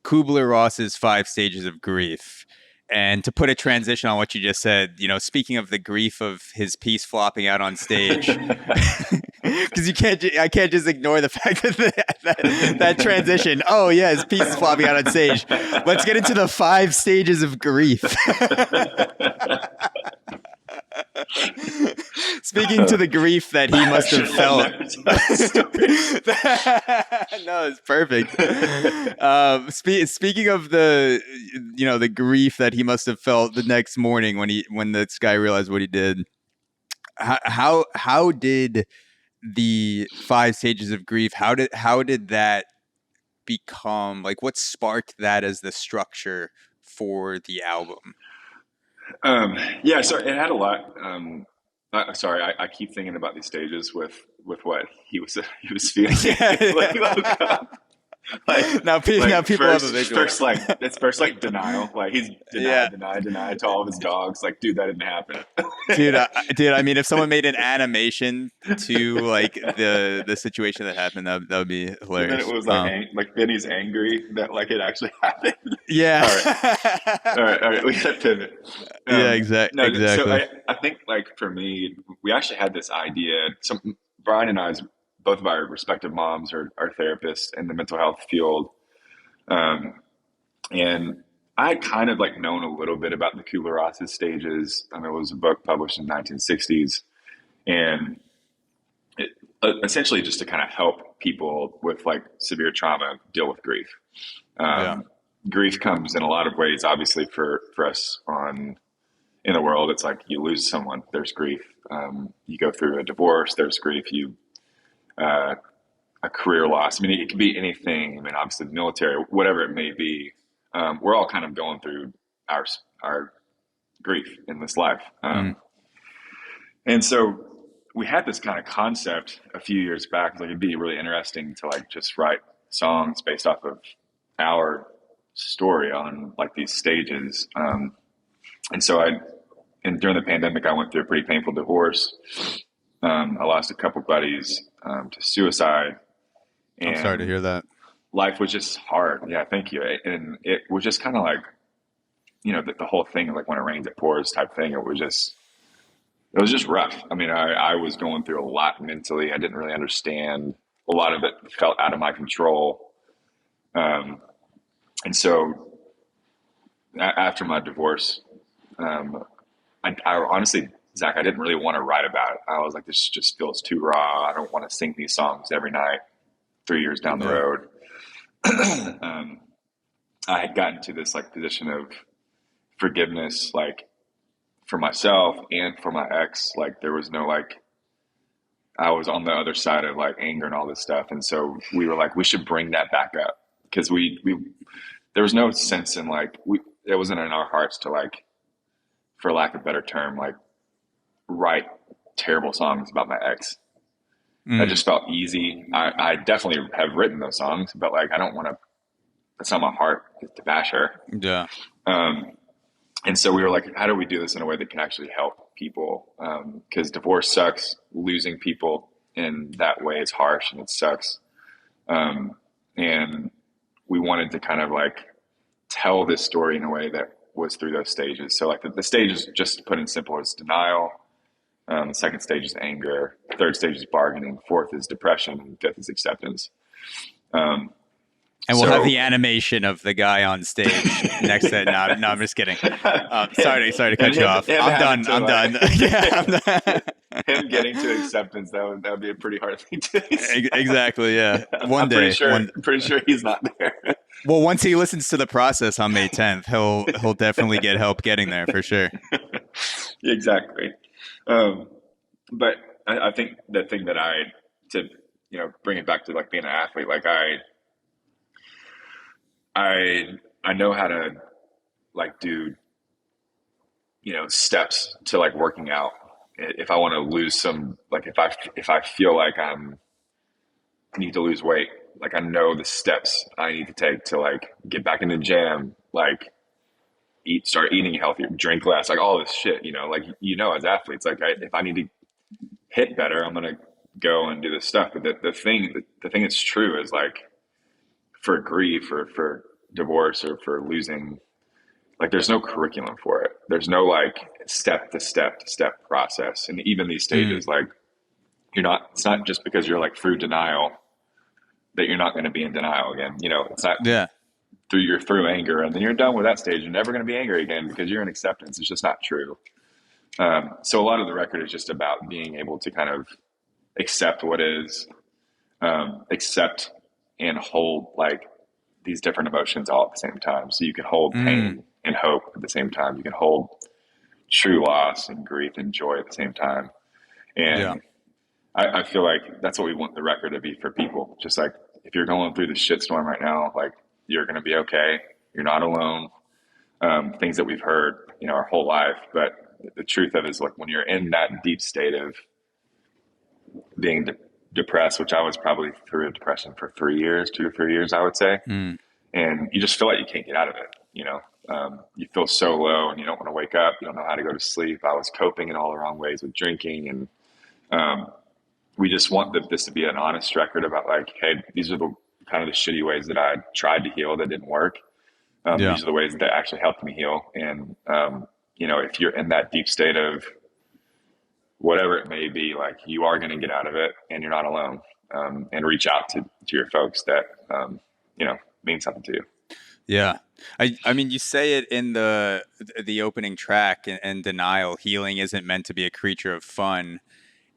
Kubler-Ross's 5 Stages of Grief. And to put a transition on what you just said, you know, speaking of the grief of his piece flopping out on stage, because I can't just ignore the fact that transition. Oh yeah, his piece is flopping out on stage. Let's get into the 5 stages of grief. Speaking to the grief that he must have felt. No, it's perfect. Speaking of the grief that he must have felt the next morning when this guy realized what he did. How did the 5 stages of grief? How did that become, like, what sparked that as the structure for the album? Yeah, so it had a lot. Sorry, I keep thinking about these stages with what he was feeling when he woke up. Now, now people have a visual. It's first like denial. Like he's Yeah. denied to all of his dogs. Like, dude, that didn't happen. Dude, I mean, if someone made an animation to like the situation that happened, that would be hilarious. And then it was like Vinny's angry that like it actually happened. Yeah. All right. We gotta pivot. Yeah, exactly. So I think like for me, we actually had this idea. Brian and I's, both of our respective moms are therapists in the mental health field. And I had kind of like known a little bit about the Kubler-Ross's stages. I mean, it was a book published in the 1960s, and it, essentially just to kind of help people with like severe trauma deal with grief. Grief comes in a lot of ways. Obviously, for us in the world, it's like you lose someone, there's grief. You go through a divorce, there's grief. A career loss. I mean, it could be anything. I mean, obviously, the military, whatever it may be. We're all kind of going through our grief in this life. And so we had this kind of concept a few years back. Like it'd be really interesting to like just write songs based off of our story on like these stages. And so during the pandemic, I went through a pretty painful divorce. I lost a couple buddies to suicide. And I'm sorry to hear that. Life was just hard. Yeah, thank you. And it was just kind of like, you know, the whole thing, like when it rains, it pours type thing. It was just rough. I mean, I was going through a lot mentally. I didn't really understand. A lot of it felt out of my control. And so after my divorce, I honestly, Zach, I didn't really want to write about it. I was like, this just feels too raw. I don't want to sing these songs every night 3 years down the road. I had gotten to this like position of forgiveness, like for myself and for my ex. Like there was no like, I was on the other side of like anger and all this stuff. And so we were like, we should bring that back up because there was no sense in like, it wasn't in our hearts to like, for lack of a better term, like write terrible songs about my ex. That just felt easy. I definitely have written those songs, but like, I don't want to, that's not my heart to bash her. Yeah. And so we were like, how do we do this in a way that can actually help people? Cause divorce sucks. Losing people in that way is harsh and it sucks. And we wanted to kind of like tell this story in a way that was through those stages. So like the stages, just to put in simple, is denial. The second stage is anger. The third stage is bargaining. Fourth is depression. And fifth is acceptance. And we'll have the animation of the guy on stage next to it. No, I'm just kidding. Sorry to cut you off. I'm done. Yeah, I'm done. Him getting to acceptance, that would be a pretty hard thing to do. Exactly, yeah. One day. Pretty sure he's not there. Well, once he listens to the process on May 10th, he'll definitely get help getting there for sure. Exactly. But I think the thing that to bring it back to like being an athlete, like I know how to like do, steps to like working out. If I want to lose some, like if I feel like I need to lose weight, like I know the steps I need to take to like get back in the gym, like start eating healthier, drink less, like all this shit, like, as athletes, like if I need to hit better, I'm going to go and do this stuff. But the thing that's true is like for grief or for divorce or for losing, like there's no curriculum for it. There's no like step to step process. And even these stages, like it's not just because you're like through denial that you're not going to be in denial again. It's not through anger and then you're done with that stage. You're never going to be angry again because you're in acceptance. It's just not true. So a lot of the record is just about being able to kind of accept what is, accept and hold like these different emotions all at the same time. So you can hold pain and hope at the same time. You can hold true loss and grief and joy at the same time. And I feel like that's what we want the record to be for people. Just like if you're going through the shitstorm right now, like you're going to be okay. You're not alone. Things that we've heard, our whole life. But the truth of it is like when you're in that deep state of being depressed, which I was probably through a depression for 3 years, 2 to 3 years, I would say. Mm. And you just feel like you can't get out of it. You feel so low and you don't want to wake up. You don't know how to go to sleep. I was coping in all the wrong ways with drinking. And we just want this to be an honest record about like, hey, these are the kind of the shitty ways that I tried to heal that didn't work. These are the ways that actually helped me heal. And, if you're in that deep state of whatever it may be, like you are going to get out of it and you're not alone. And reach out to your folks that, mean something to you. Yeah. I mean, you say it in the opening track and Denial, healing isn't meant to be a creature of fun.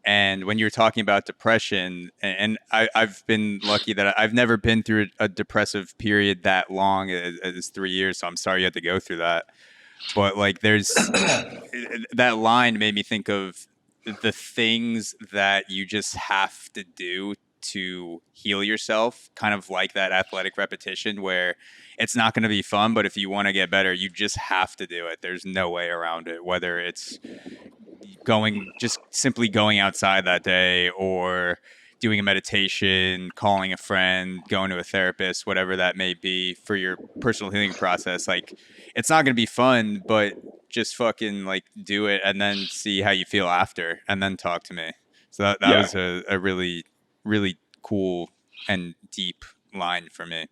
And when you're talking about depression, and I've been lucky that I've never been through a depressive period that long as 3 years. So I'm sorry you had to go through that. But like there's that line made me think of the things that you just have to do to heal yourself, kind of like that athletic repetition where it's not going to be fun, but if you want to get better, you just have to do it. There's no way around it, whether it's simply going outside that day or doing a meditation, calling a friend, going to a therapist, whatever that may be for your personal healing process. Like it's not going to be fun, but just fucking like do it and then see how you feel after and then talk to me. So that was a really, really cool and deep line for me.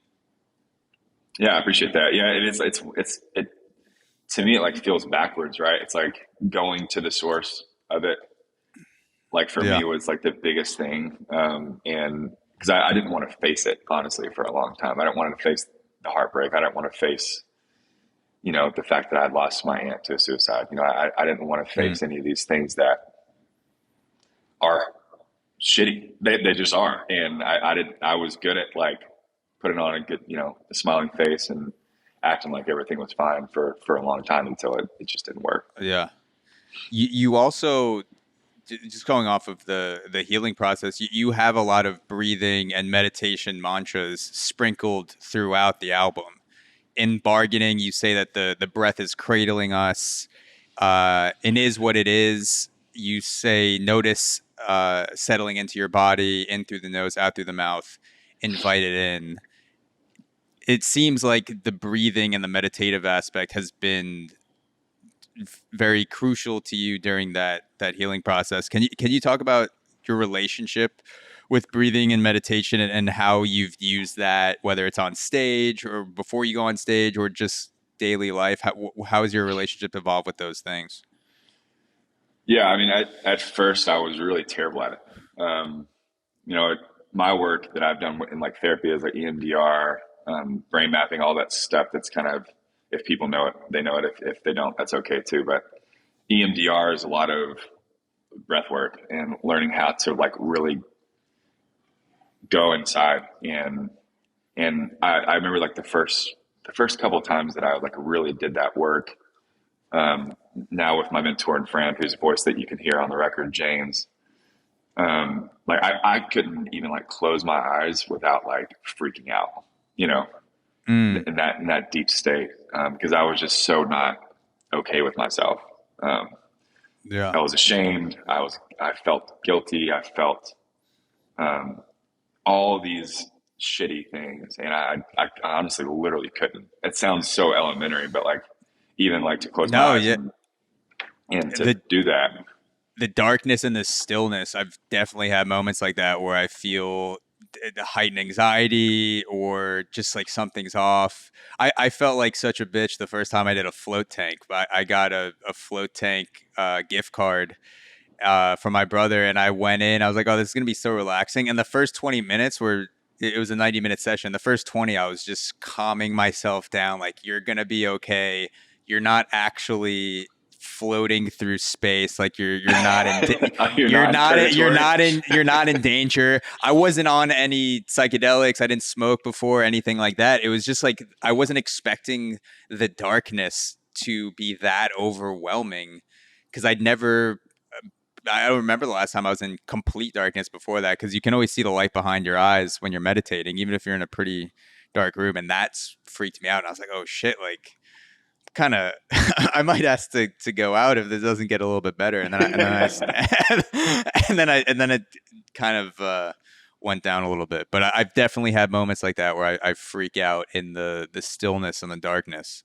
Yeah, I appreciate that. Yeah, it to me, it like feels backwards, right? It's like going to the source of it. Like for me, was like the biggest thing. And because I didn't want to face it, honestly, for a long time. I didn't want to face the heartbreak. I didn't want to face, the fact that I'd lost my aunt to suicide. I didn't want to face any of these things that are shitty. They just are. And I was good at like putting on a good, a smiling face and acting like everything was fine for a long time until it just didn't work. Yeah. You also, just going off of the healing process, you have a lot of breathing and meditation mantras sprinkled throughout the album. In Bargaining, you say that the breath is cradling us. It is what it is. You say, notice settling into your body, in through the nose, out through the mouth, invite it in. It seems like the breathing and the meditative aspect has been very crucial to you during that healing process. Can you talk about your relationship with breathing and meditation and how you've used that, whether it's on stage or before you go on stage or just daily life? How has your relationship evolved with those things? Yeah, I mean, at first I was really terrible at it. My work that I've done in like therapy is like EMDR, brain mapping, all that stuff. That's kind of, if people know it, they know it. If they don't, that's okay too. But EMDR is a lot of breath work and learning how to like really go inside. And I remember like the first couple of times that I like really did that work. Now with my mentor and friend, whose voice that you can hear on the record, James, like I couldn't even like close my eyes without like freaking out, in that deep state. Because I was just so not okay with myself. I was ashamed. I felt guilty. I felt, all these shitty things. And I honestly literally couldn't. It sounds so elementary, but like, even like to close my eyes and to do that. The darkness and the stillness, I've definitely had moments like that where I feel the heightened anxiety or just like something's off. I felt like such a bitch the first time I did a float tank. I got a float tank gift card from my brother, and I went in. I was like, oh, this is going to be so relaxing. And the first 20 minutes it was a 90-minute session. The first 20, I was just calming myself down. Like, you're going to be okay. You're not actually floating through space. Like you're not in you're not in danger. I wasn't on any psychedelics. I didn't smoke before, anything like that. It was just like I wasn't expecting the darkness to be that overwhelming because I don't remember the last time I was in complete darkness before that, because you can always see the light behind your eyes when you're meditating, even if you're in a pretty dark room. And that's freaked me out. And I was like, oh shit, like kind of I might ask to go out if this doesn't get a little bit better. And then I and then it kind of went down a little bit. But I've definitely had moments like that where I freak out in the stillness and the darkness.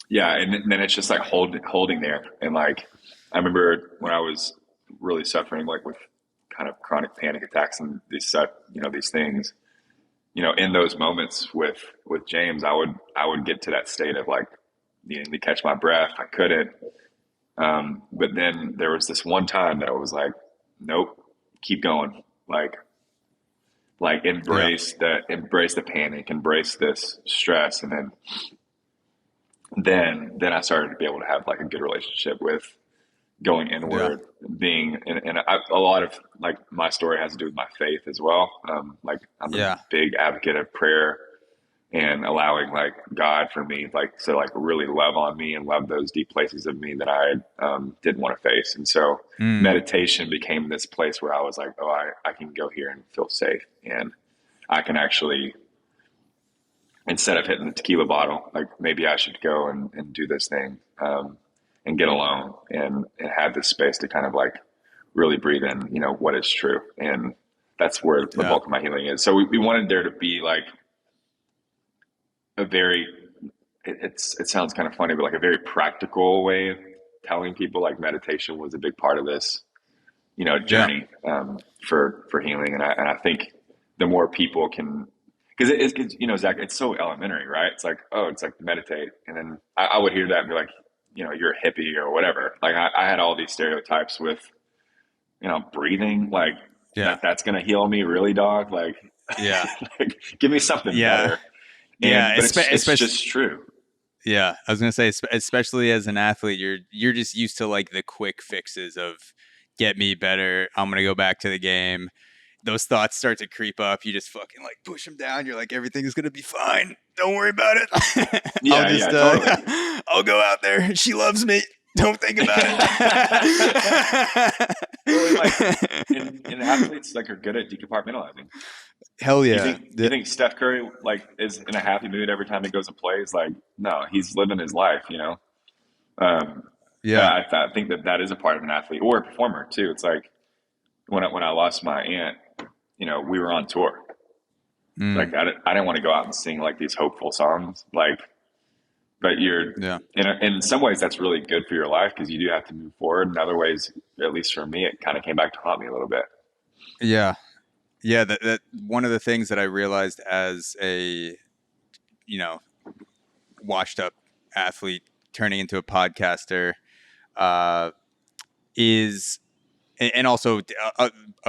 Yeah, and then it's just like holding there, and like I remember when I was really suffering like with kind of chronic panic attacks and these things, in those moments with James, I would get to that state of like needing to catch my breath. I couldn't, but then there was this one time that I was like, nope, keep going, like embrace the panic, embrace this stress, and then I started to be able to have like a good relationship with going inward, being a lot of like my story has to do with my faith as well. Like I'm a big advocate of prayer and allowing like God for me, like to like really love on me and love those deep places of me that I didn't want to face. And so meditation became this place where I was like, oh, I can go here and feel safe, and I can actually, instead of hitting the tequila bottle, like maybe I should go and do this thing, and get alone and have this space to kind of like really breathe in, what is true. And that's where the bulk of my healing is. So we wanted there to be like a very, it sounds kind of funny, but like a very practical way of telling people like meditation was a big part of this, journey, for healing. And I think the more people can, because Zach, it's so elementary, right? It's like, oh, it's like meditate. And then I would hear that and be like, you're a hippie or whatever. Like I had all these stereotypes with, breathing, like that's going to heal me, really, dog. Like, like, give me something better. But it's just true. Yeah. I was going to say, especially as an athlete, you're just used to like the quick fixes of get me better. I'm going to go back to the game. Those thoughts start to creep up. You just fucking like push them down. You're like, everything's going to be fine. Don't worry about it. Totally. I'll go out there. She loves me. Don't think about it. Really, like, and athletes like are good at decompartmentalizing. Hell yeah. You think Steph Curry like is in a happy mood every time he goes and plays? Like, no, he's living his life, I think that is a part of an athlete or a performer too. It's like when I lost my aunt, we were on tour. Like I didn't want to go out and sing like these hopeful songs, like, but in some ways that's really good for your life because you do have to move forward. In other ways, at least for me, it kind of came back to haunt me a little bit. Yeah. Yeah. That one of the things that I realized as a, washed up athlete turning into a podcaster, is, and also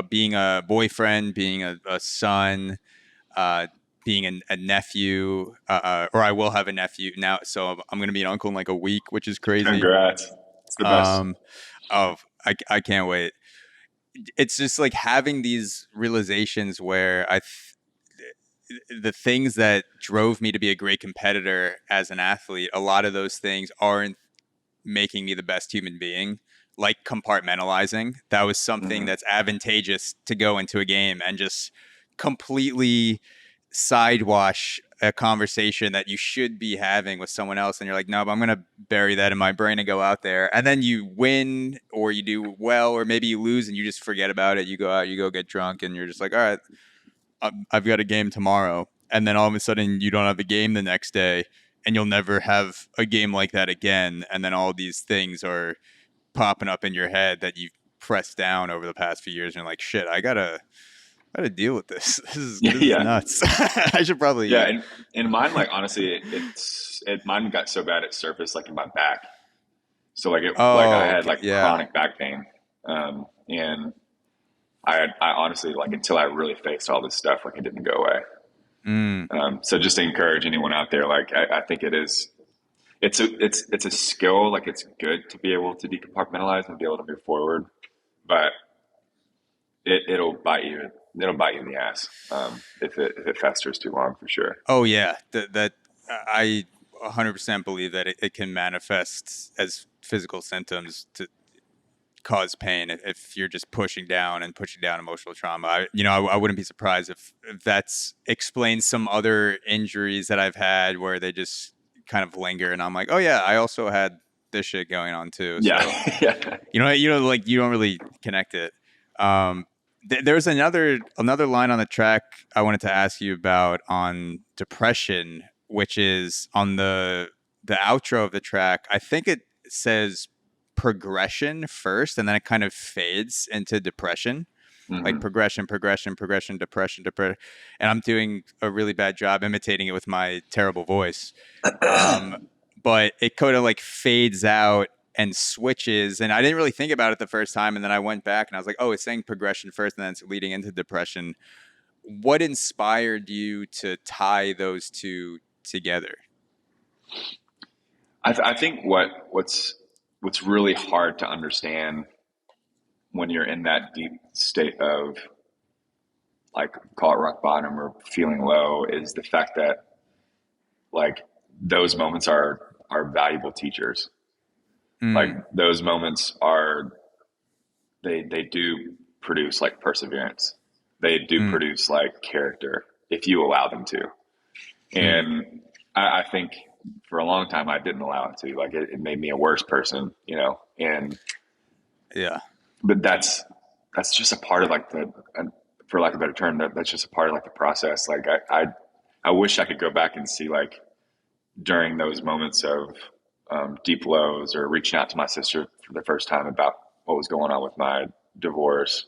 being a boyfriend, being a son, being a nephew, or I will have a nephew now. So I'm going to be an uncle in like a week, which is crazy. Congrats. It's the best. I can't wait. It's just like having these realizations where the things that drove me to be a great competitor as an athlete, a lot of those things aren't making me the best human being. Like compartmentalizing, that was something that's advantageous to go into a game and just completely sidewash a conversation that you should be having with someone else. And you're like, no, but I'm going to bury that in my brain and go out there. And then you win or you do well, or maybe you lose and you just forget about it. You go out, you go get drunk and you're just like, all right, I've got a game tomorrow. And then all of a sudden you don't have a game the next day and you'll never have a game like that again. And then all these things are popping up in your head that you've pressed down over the past few years. And you're like, shit, I gotta deal with this. This is nuts. I should probably. And mine, like, honestly, mine got so bad it surfaced like in my back. So like I had like chronic back pain. And I honestly, like, until I really faced all this stuff, like, it didn't go away. So just to encourage anyone out there, like, I think it's a skill. Like, it's good to be able to decompartmentalize and be able to move forward, but it'll bite you. It'll bite you in the ass if it festers too long, for sure. Oh yeah, that I 100% believe that it can manifest as physical symptoms to cause pain if you're just pushing down emotional trauma. I wouldn't be surprised if that's explains some other injuries that I've had where they just kind of linger, and I'm like, oh yeah, I also had this shit going on too. So, yeah. like you don't really connect it. There's another line on the track I wanted to ask you about on depression, which is on the outro of the track. I think it says progression first, and then it kind of fades into depression. Like Mm-hmm. progression, depression. And I'm doing a really bad job imitating it with my terrible voice. But it kind of like fades out and switches. And I didn't really think about it the first time. And then I went back and I was like, oh, it's saying progression first and then it's leading into depression. What inspired you to tie those two together? I think what's really hard to understand when you're in that deep state of, like, call it rock bottom or feeling low, is the fact that, like, those moments are valuable teachers. Like, those moments are, they do produce like perseverance. They do produce like character if you allow them to. And I think for a long time I didn't allow it to. Like, it made me a worse person, you know. And Yeah. but that's just a part of, like, the, for lack of a better term, that's just a part of, like, the process. Like, I wish I could go back and see, like, during those moments of deep lows, or reaching out to my sister for the first time about what was going on with my divorce.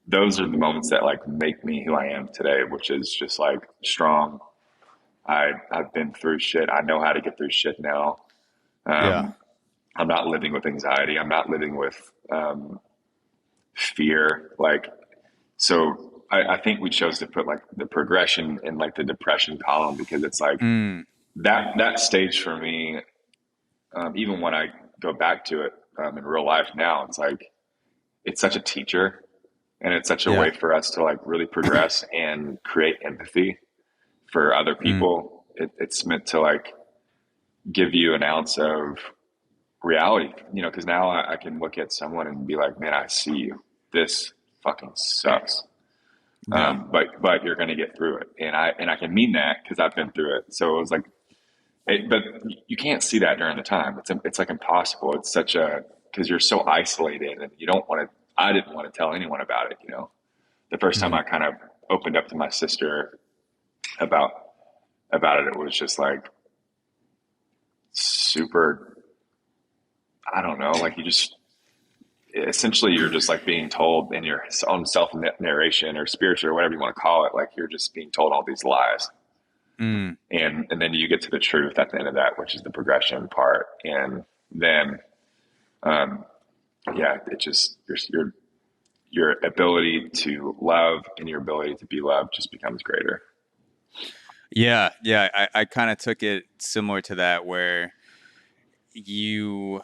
Those are the moments that, like, make me who I am today, which is just, like, strong. I've been through shit. I know how to get through shit now. Yeah. I'm not living with anxiety. I'm not living with fear. Like, so I think we chose to put, like, the progression in, like, the depression column, because it's like that stage for me. Even when I go back to it in real life now, it's like, it's such a teacher, and it's such a way for us to, like, really progress and create empathy for other people. It's meant to, like, give you an ounce of reality, you know, because now I can look at someone and be like, man, I see you. This fucking sucks. But you're going to get through it. And I can mean that because I've been through it. So it was like, but you can't see that during the time. It's like impossible. It's such a, because you're so isolated, and you don't want to, I didn't want to tell anyone about it. You know, the first time I kind of opened up to my sister about it, it was just like super, I don't know, like, you just, essentially you're just, like, being told in your own self narration or spiritual or whatever you want to call it, like, you're just being told all these lies. And then you get to the truth at the end of that, which is the progression part. And then, it just, your ability to love and your ability to be loved just becomes greater. Yeah. I kind of took it similar to that, where you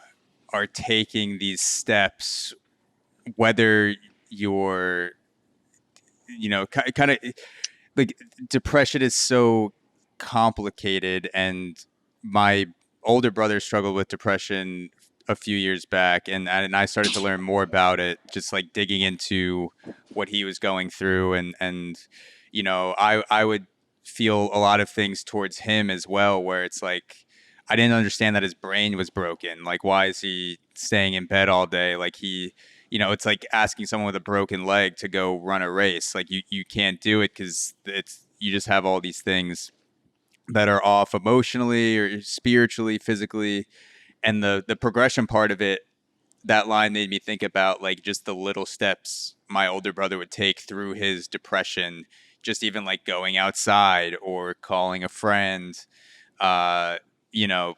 are taking these steps, whether you're, you know, kind of like, depression is so complicated, and my older brother struggled with depression a few years back, and I started to learn more about it, just like digging into what he was going through, and you know, I would feel a lot of things towards him as well, where it's like, I didn't understand that his brain was broken. Like, why is he staying in bed all day? Like, he, you know, it's like asking someone with a broken leg to go run a race. Like, you can't do it because you just have all these things that are off emotionally or spiritually, physically. And the progression part of it, that line made me think about, like, just the little steps my older brother would take through his depression, just even like going outside or calling a friend, you know,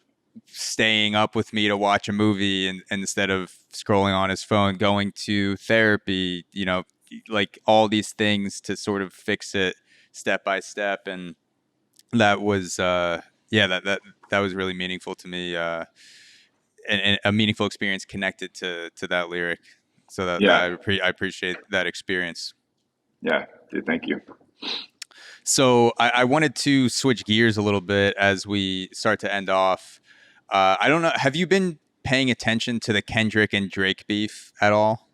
staying up with me to watch a movie and instead of scrolling on his phone, going to therapy, you know, like all these things to sort of fix it step by step. And that was, that was really meaningful to me, and a meaningful experience connected to that lyric. So I appreciate that experience. Yeah, dude, thank you. So I wanted to switch gears a little bit as we start to end off. I don't know. Have you been paying attention to the Kendrick and Drake beef at all?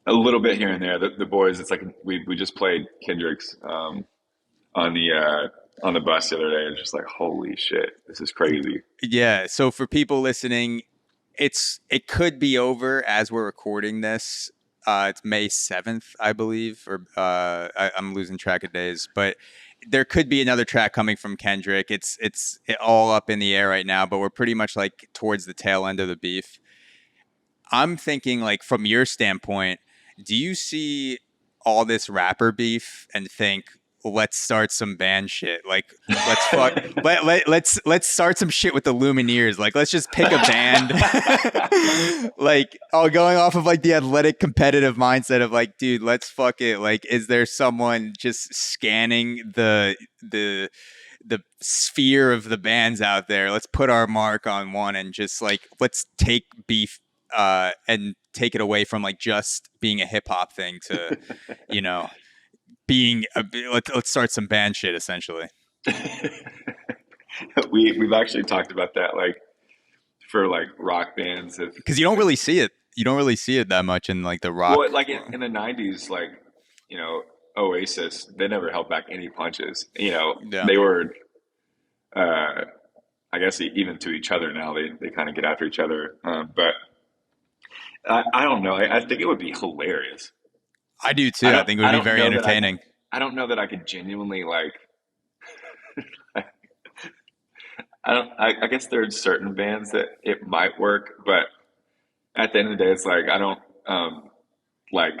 A little bit here and there. The boys, it's like we just played Kendrick's on the bus the other day. It's just like, holy shit, this is crazy. Yeah. So for people listening, it could be over as we're recording this. It's May 7th, I believe, or I'm losing track of days, but there could be another track coming from Kendrick. It's all up in the air right now, but we're pretty much like towards the tail end of the beef. I'm thinking, like, from your standpoint, do you see all this rapper beef and think, let's start some band shit? Like, let's fuck, let's start some shit with the Lumineers. Like, let's just pick a band. Like, going off of like the athletic competitive mindset of like, dude, let's fuck it. Like, is there someone just scanning the sphere of the bands out there? Let's put our mark on one and just like, let's take beef and take it away from like just being a hip hop thing to, you know, being let's start some band shit essentially. We've actually talked about that, like, for like rock bands, because you don't really see it. You don't really see it that much in like the rock. Well, like in the '90s, like, you know, Oasis, they never held back any punches. You know, Yeah. they were, I guess, even to each other now, they kind of get after each other. But I don't know. I think it would be hilarious. I do too. I think it would be very entertaining. I don't know that I could genuinely like. I guess there's certain bands that it might work, but at the end of the day, it's like I don't like.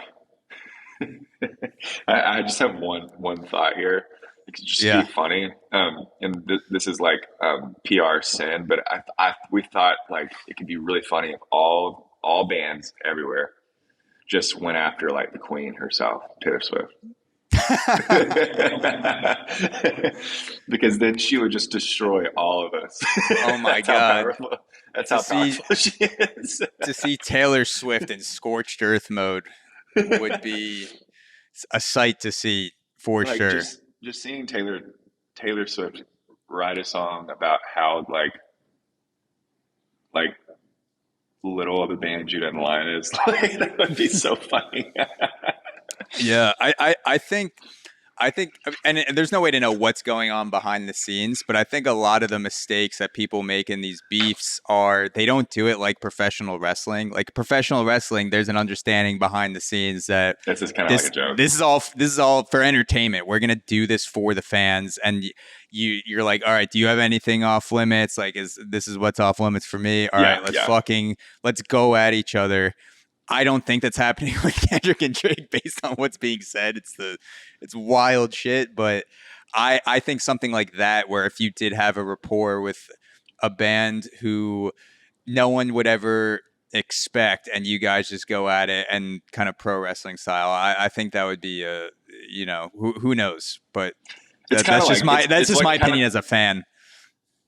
I just have one thought here. It could just be funny, and this is like PR sin, but we thought like it could be really funny if all bands everywhere just went after like the Queen herself, Taylor Swift. Because then she would just destroy all of us. Oh my God. That's how powerful she is. To see Taylor Swift in scorched earth mode would be a sight to see for like, sure. Just seeing Taylor Swift write a song about how like little of the band Judah and the Lion is, like, that would be so funny. Yeah, I think, and there's no way to know what's going on behind the scenes, but I think a lot of the mistakes that people make in these beefs are they don't do it like professional wrestling. Like professional wrestling, there's an understanding behind the scenes that this is kind of like a joke. This is all for entertainment. We're gonna do this for the fans, and you're like, all right, do you have anything off limits? Like, this is what's off limits for me? All right, let's go at each other. I don't think that's happening with Kendrick and Drake based on what's being said. It's wild shit, but I think something like that, where if you did have a rapport with a band who no one would ever expect, and you guys just go at it and kind of pro wrestling style, I think that would be who knows, but that's just my opinion as a fan.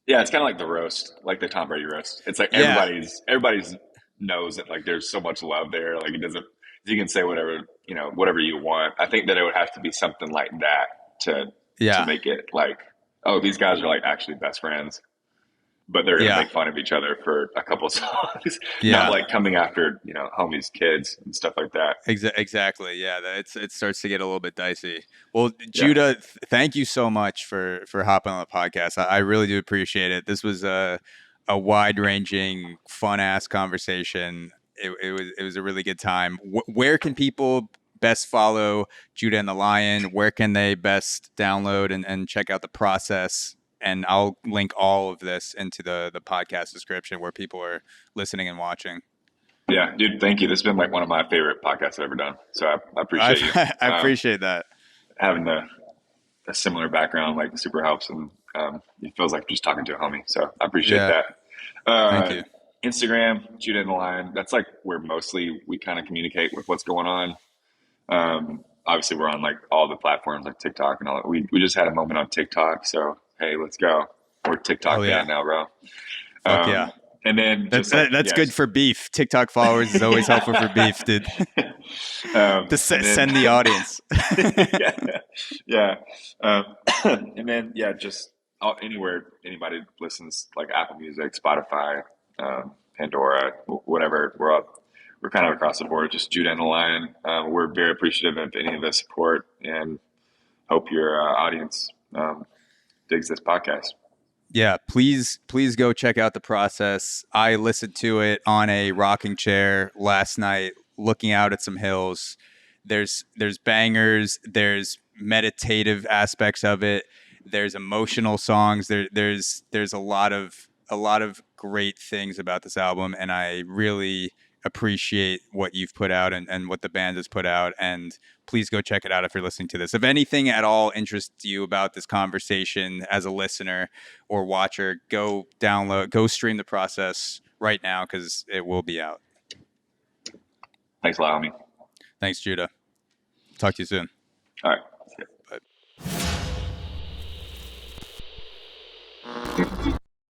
Yeah, it's kind of like the roast, like the Tom Brady roast. It's like everybody's knows that like there's so much love there. Like it doesn't. You can say whatever you want. I think that it would have to be something like that to make it like, oh, these guys are like actually best friends, but they're gonna make fun of each other for a couple of songs. Not like coming after homies' kids and stuff like that. Exactly. Yeah, it starts to get a little bit dicey. Well, Judah, thank you so much for hopping on the podcast. I really do appreciate it. This was a wide-ranging, fun-ass conversation. It was a really good time. Where can people best follow Judah and the Lion? Where can they best download and check out the process? And I'll link all of this into the podcast description where people are listening and watching. Yeah, dude, thank you. This has been like one of my favorite podcasts I've ever done. So I appreciate you. I appreciate that. Having a similar background like super helps, and it feels like just talking to a homie. So I appreciate that. Thank you. Instagram, Judah and the Lion. That's like where mostly we kind of communicate with what's going on. Obviously, we're on like all the platforms like TikTok and all that. We just had a moment on TikTok, so hey, let's go. We're TikTok fan now, bro. Fuck yeah. And then that's good for beef. TikTok followers is always helpful for beef, dude. To send the audience. Yeah. And then just anywhere anybody listens, like Apple Music, Spotify, Pandora, whatever. We're kind of across the board. Just Judah and the Lion. We're very appreciative of any of the support, and hope your audience digs this podcast. Yeah, please go check out the process. I listened to it on a rocking chair last night, looking out at some hills. There's bangers, there's meditative aspects of it, there's emotional songs, there's a lot of great things about this album, and I really appreciate what you've put out and what the band has put out. And please go check it out if you're listening to this. If anything at all interests you about this conversation as a listener or watcher, go stream The Process right now, because it will be out. Thanks a lot, homie. Thanks, Judah. Talk to you soon.